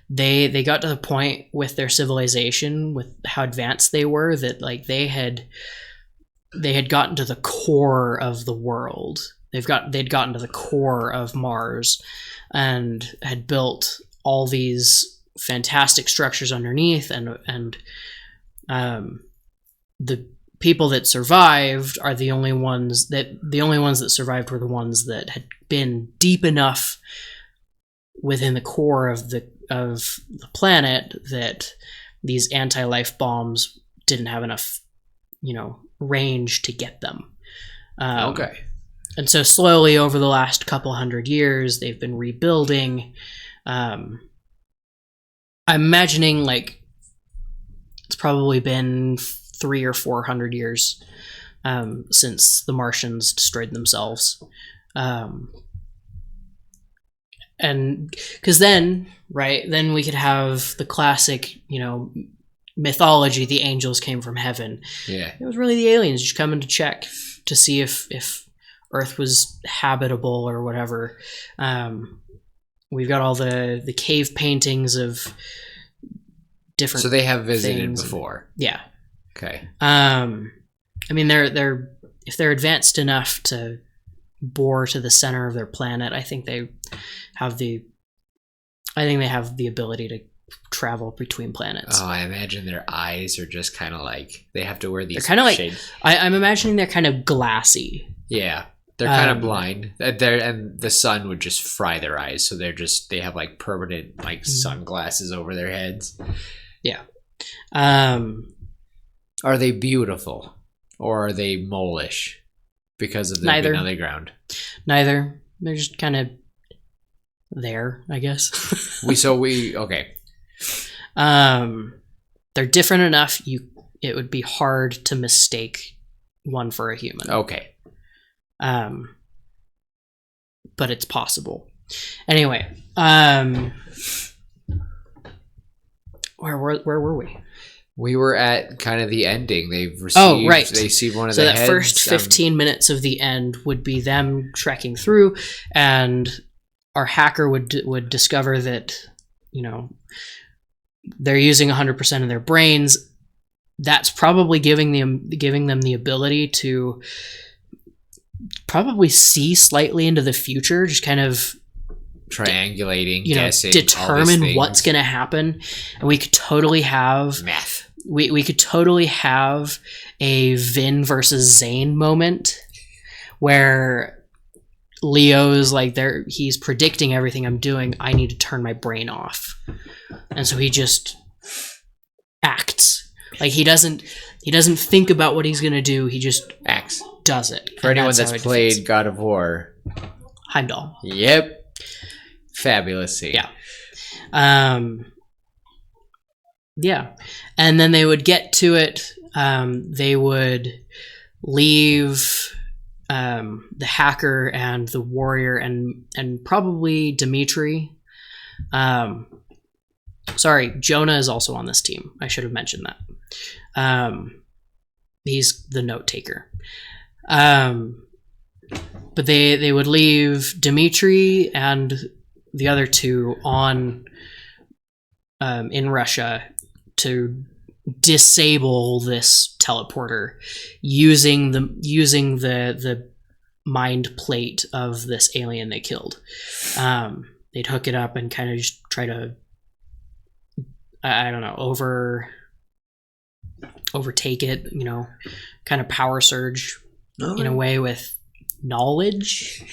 they got to the point with their civilization, with how advanced they were, that like they had gotten to the core of the world. They'd gotten to the core of Mars and had built all these fantastic structures underneath, and the people that survived are the only ones that survived were the ones that had been deep enough within the core of the planet that these anti-life bombs didn't have enough range to get them. Okay. And so slowly over the last couple hundred years they've been rebuilding. I'm imagining like it's probably been 300 or 400 years since the Martians destroyed themselves. And because then we could have the classic, mythology, the angels came from heaven. Yeah. It was really the aliens just coming to check to see if Earth was habitable or whatever. We've got all the cave paintings of different. So they have visited things. Before. Yeah. Okay. I mean, they're if they're advanced enough to bore to the center of their planet, I think they have the ability to travel between planets. Oh, I imagine their eyes are just kind of like they have to wear these. They're kind of like shades. I'm imagining they're kind of glassy. Yeah. They're kind of blind. And the sun would just fry their eyes, so they have like permanent like sunglasses over their heads. Yeah. Are they beautiful, or are they mole-ish because of them being on the ground? Neither. They're just kind of there, I guess. Okay. They're different enough. It would be hard to mistake one for a human. Okay. But it's possible. Anyway, where were we? We were at kind of the ending. They've received. Right. They received one of so the that heads. first 15 minutes of the end would be them trekking through, and our hacker would discover that, you know, they're using 100% of their brains. That's probably giving them the ability to probably see slightly into the future, just kind of triangulating, guessing, determine what's going to happen. And we could totally have math. We could totally have a Vin versus Zane moment where Leo's like, he's predicting everything I'm doing. I need to turn my brain off. And so he just acts. Like he doesn't think about what he's going to do. He just acts. Does it. For anyone that's played God of War. Heimdall. Yep. Fabulous scene. Yeah. Yeah. And then they would get to it. They would leave the hacker and the warrior and probably Dimitri. Sorry, Jonah is also on this team. I should have mentioned that. He's the note taker. But they would leave Dimitri and the other two on in Russia to disable this teleporter using the mind plate of this alien they killed. They'd hook it up and kind of just try to, I don't know, overtake it, you know, kind of power surge in a way with knowledge,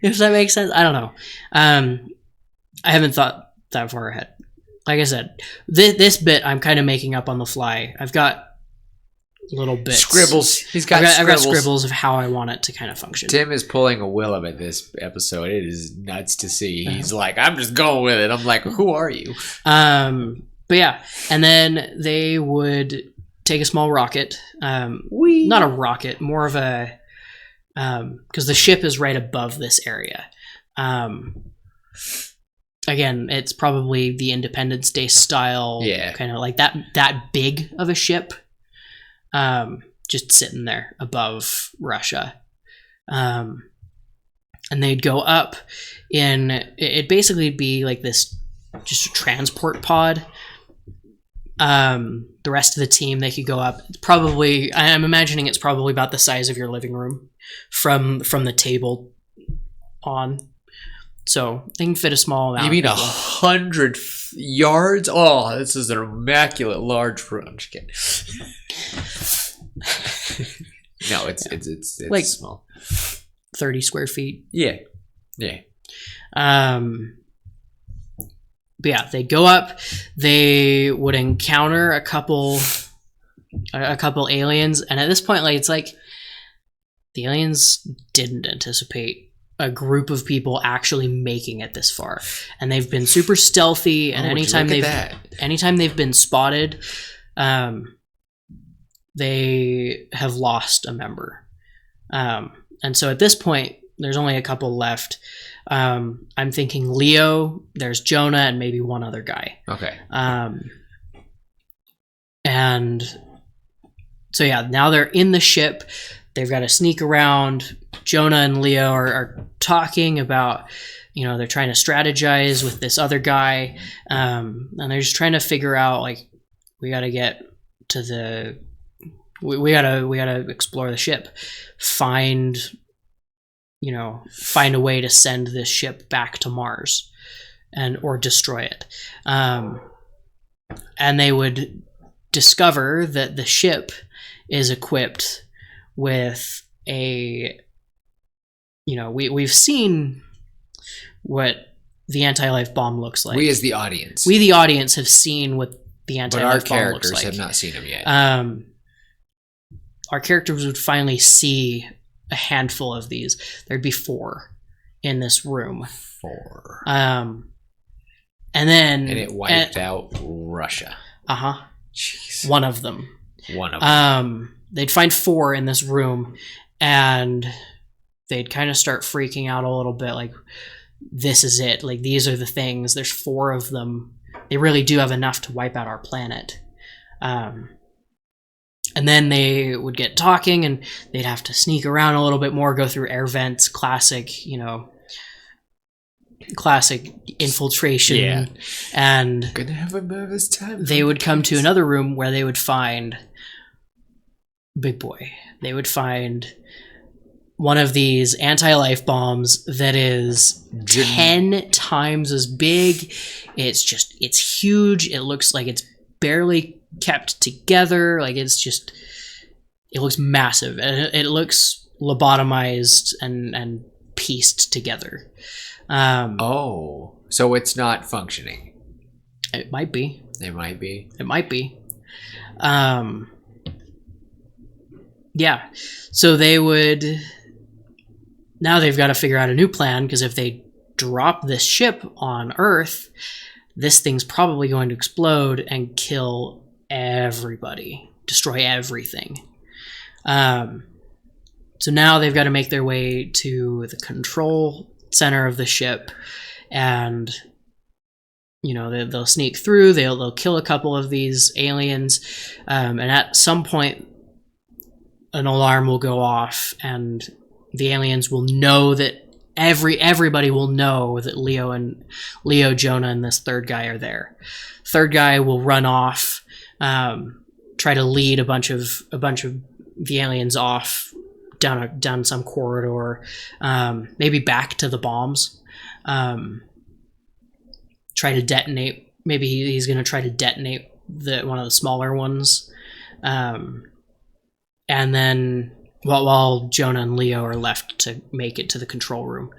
if that makes sense. I don't know. I haven't thought that far ahead. Like I said, this bit I'm kind of making up on the fly. I've got little bits. Scribbles. I've got scribbles of how I want it to kind of function. Tim is pulling a Willem at this episode. It is nuts to see. He's like, I'm just going with it. I'm like, who are you? But yeah, and then they would take a small rocket. Not a rocket, more of a... because the ship is right above this area. Again, it's probably the Independence Day style, kind of like that big of a ship, just sitting there above Russia. And they'd go up it'd basically be like this, just a transport pod. The rest of the team, they could go up. Probably, I'm imagining it's probably about the size of your living room from the table on. So they can fit a small amount. You mean 100 yards? Oh, this is an immaculate large room. I'm just kidding. No, it's like small. 30 square feet. Yeah. But yeah, they go up. They would encounter a couple aliens, and at this point, like, it's like the aliens didn't anticipate a group of people actually making it this far, and they've been super stealthy. And anytime they've been spotted, they have lost a member. And so at this point, there's only a couple left. I'm thinking Leo, there's Jonah, and maybe one other guy. Okay. And so yeah, now they're in the ship. They've got to sneak around. Jonah and Leo are talking about, you know, they're trying to strategize with this other guy. And they're just trying to figure out, like, we got to get to the... We gotta explore the ship. Find a way to send this ship back to Mars or destroy it. And they would discover that the ship is equipped with we've seen what the anti-life bomb looks like. We as the audience. We the audience have seen what the anti-life bomb looks like. But our characters have not seen them yet. Our characters would finally see a handful of these. There'd be 4. in this room. 4. And then... And it wiped out Russia. Uh-huh. Jeez. One of them. They'd find 4 in this room, and they'd kind of start freaking out a little bit, like, this is it. Like, these are the things. There's 4 of them. They really do have enough to wipe out our planet. And then they would get talking, and they'd have to sneak around a little bit more, go through air vents, classic infiltration. Yeah. And Gonna have a nervous time. they would come to another room where they would find Big Boy. They would find one of these anti-life bombs that is 10 times as big. It's huge. It looks like it's barely kept together. Like, it looks massive. And it looks lobotomized and pieced together. So it's not functioning. It might be. It might be. Yeah. So they would... Now they've got to figure out a new plan, because if they drop this ship on Earth, this thing's probably going to explode and kill everybody, destroy everything. So now they've got to make their way to the control center of the ship, and they'll sneak through. They'll kill a couple of these aliens, and at some point, an alarm will go off, and the aliens will know that everybody will know that Leo, Jonah, and this third guy are there. Third guy will run off, try to lead a bunch of the aliens off down some corridor, maybe back to the bombs. Try to detonate. Maybe he's going to try to detonate one of the smaller ones, and then. While Jonah and Leo are left to make it to the control room,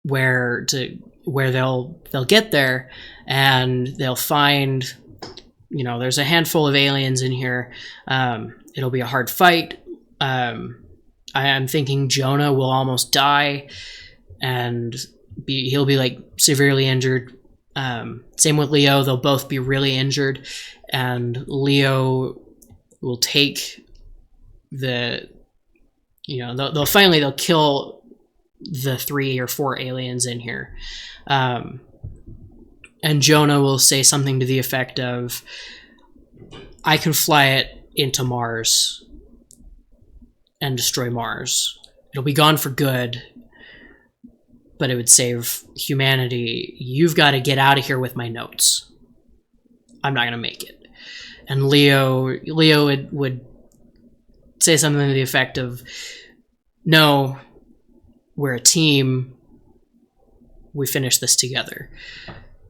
where they'll get there, and they'll find, there's a handful of aliens in here. It'll be a hard fight. I'm thinking Jonah will almost die, and he'll be like severely injured. Same with Leo; they'll both be really injured, and Leo will take they'll kill the 3 or 4 aliens in here, and Jonah will say something to the effect of, I can fly it into Mars and destroy Mars. It'll be gone for good, but it would save humanity. You've got to get out of here with my notes. I'm not going to make it. And Leo would say something to the effect of, no, we're a team. We finish this together.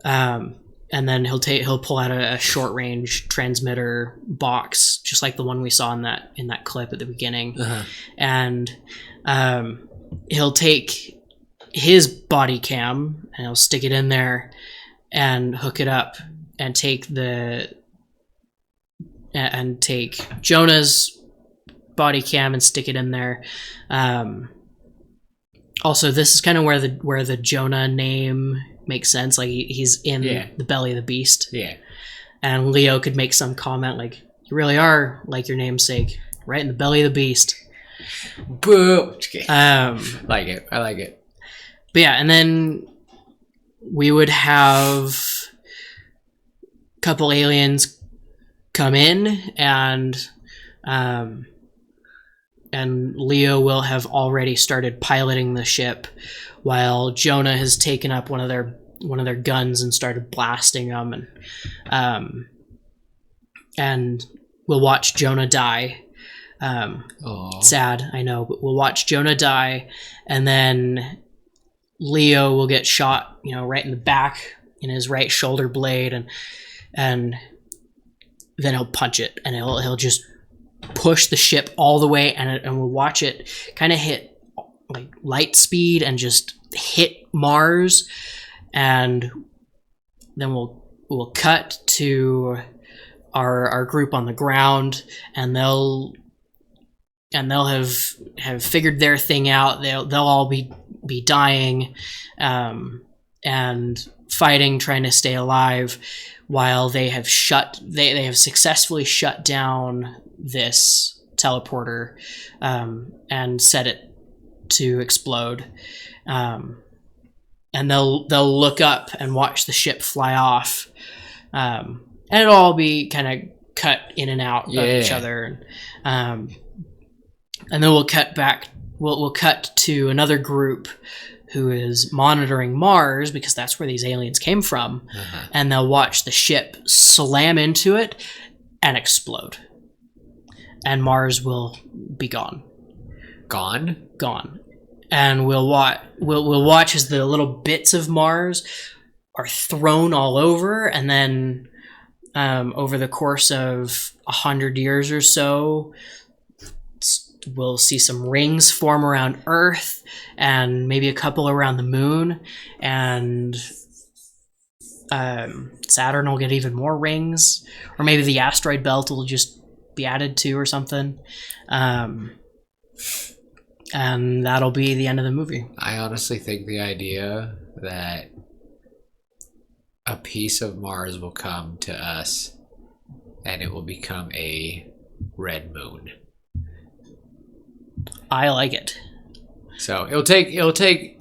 And then he'll pull out a short range transmitter box, just like the one we saw in that clip at the beginning. Uh-huh. And he'll take his body cam and he'll stick it in there and hook it up and take Jonah's body cam and stick it in there. Also, this is kind of where the Jonah name makes sense. Like, he's in the belly of the beast. Yeah. And Leo could make some comment like, you really are like your namesake, right in the belly of the beast. Boo. I like it. But yeah, and then we would have a couple aliens come in, and Leo will have already started piloting the ship, while Jonah has taken up one of their guns and started blasting them, and we'll watch Jonah die. Sad, I know, but we'll watch Jonah die, and then Leo will get shot, right in the back in his right shoulder blade, and then he'll punch it, and he'll just push the ship all the way, and we'll watch it kind of hit like light speed and just hit Mars, and then we'll cut to our group on the ground, and they'll they'll have figured their thing out. They'll all be dying, and fighting, trying to stay alive, while they have successfully shut down this teleporter, and set it to explode. And they'll look up and watch the ship fly off, and it'll all be kind of cut in and out of each other, and then we'll cut back. We'll cut to another group who is monitoring Mars, because that's where these aliens came from, and they'll watch the ship slam into it and explode, and Mars will be gone. Gone. And we'll watch as the little bits of Mars are thrown all over, and then over the course of 100 years or so, we'll see some rings form around Earth, and maybe a couple around the Moon, and Saturn will get even more rings, or maybe the asteroid belt will just be added to or something. And that'll be the end of the movie. I honestly think the idea that a piece of Mars will come to us and it will become a red moon. I like it. So it'll take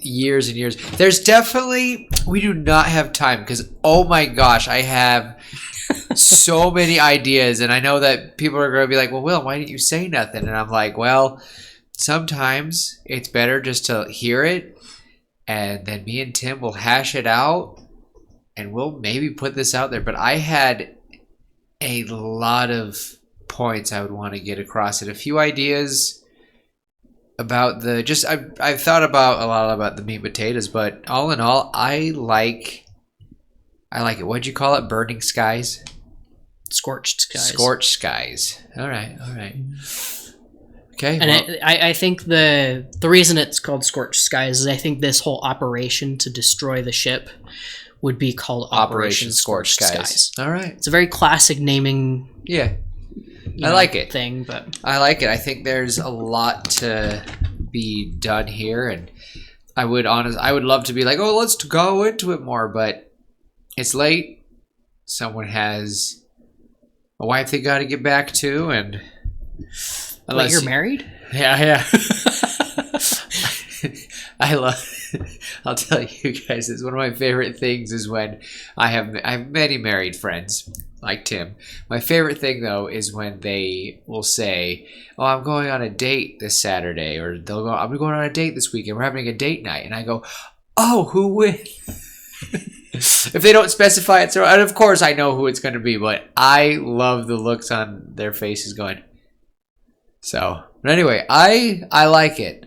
years and years. There's definitely, we do not have time, because oh my gosh, I have so many ideas, and I know that people are going to be like, well, Will, why didn't you say nothing? And I'm like, well, sometimes it's better just to hear it, and then me and Tim will hash it out, and we'll maybe put this out there. But I had a lot of points I would want to get across, and a few ideas about I've thought about a lot about the meat and potatoes, but all in all, I like it. What'd you call it? Burning skies? Scorched skies. Scorched skies. All right. Okay. And I think the reason it's called Scorched Skies is I think this whole operation to destroy the ship would be called Operation Scorched Skies. All right. It's a very classic naming. Yeah. I like it. Thing, but I like it. I think there's a lot to be done here, and I would love to be like, oh, let's go into it more, but it's late. Someone has a wife they got to get back to, and unless you're married. Yeah. I'll tell you guys, it's one of my favorite things is when I have many married friends like Tim. My favorite thing though is when they will say, "Oh, I'm going on a date this Saturday," or they'll go, "I'm going on a date this weekend. We're having a date night," and I go, "Oh, who would?" If they don't specify it, so and of course I know who it's going to be, but I love the looks on their faces going. So, but anyway, I like it.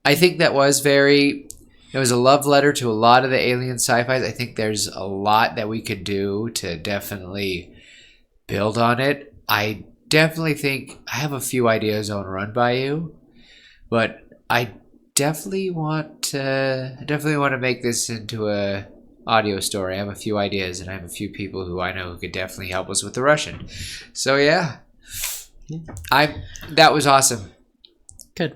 I think that was it was a love letter to a lot of the alien sci-fis. I think there's a lot that we could do to definitely build on it. I definitely think I have a few ideas I want to run by you, but I definitely want to make this into a audio story. I have a few ideas, and I have a few people who I know who could definitely help us with the Russian. So yeah. That was awesome. Good.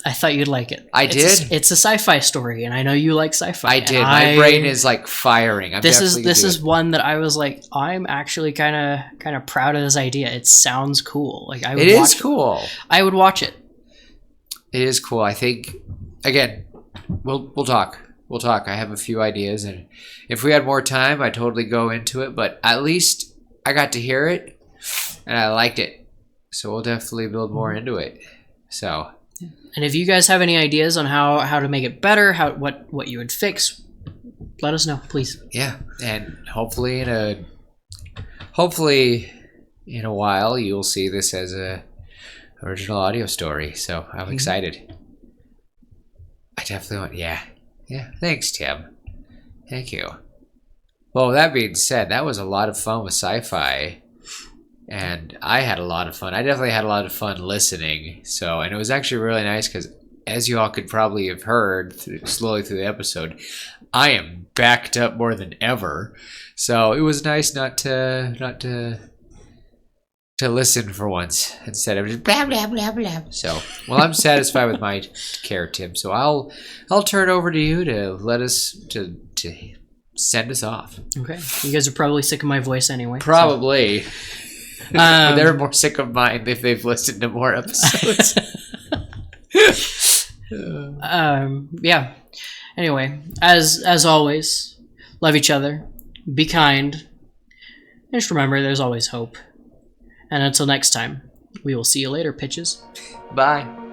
I thought you'd like it. Did. It's a sci-fi story, and I know you like sci-fi. I did. My brain is like firing. This is one that I was like, I'm actually kind of proud of this idea. It sounds cool. Like it is cool. I would watch it. It is cool. I think again, we'll talk. We'll talk. I have a few ideas, and if we had more time, I'd totally go into it. But at least I got to hear it, and I liked it. So we'll definitely build more into it. So. And if you guys have any ideas on how to make it better, what you would fix, let us know, please. Yeah, and hopefully in a while you'll see this as a original audio story. So I'm excited. I definitely want. Yeah. Thanks, Tim. Thank you. Well, that being said, that was a lot of fun with sci-fi. And I had a lot of fun. I definitely had a lot of fun listening. So, and it was actually really nice because, as you all could probably have heard slowly through the episode, I am backed up more than ever. So it was nice not to to listen for once instead of just blah blah blah blah. So, well, I'm satisfied with my care, Tim. So I'll turn over to you to let us to send us off. Okay. You guys are probably sick of my voice anyway. Probably. But they're more sick of mine if they've listened to more episodes. Yeah. Anyway, as always, love each other, be kind, and just remember there's always hope. And until next time, we will see you later, pitches. Bye.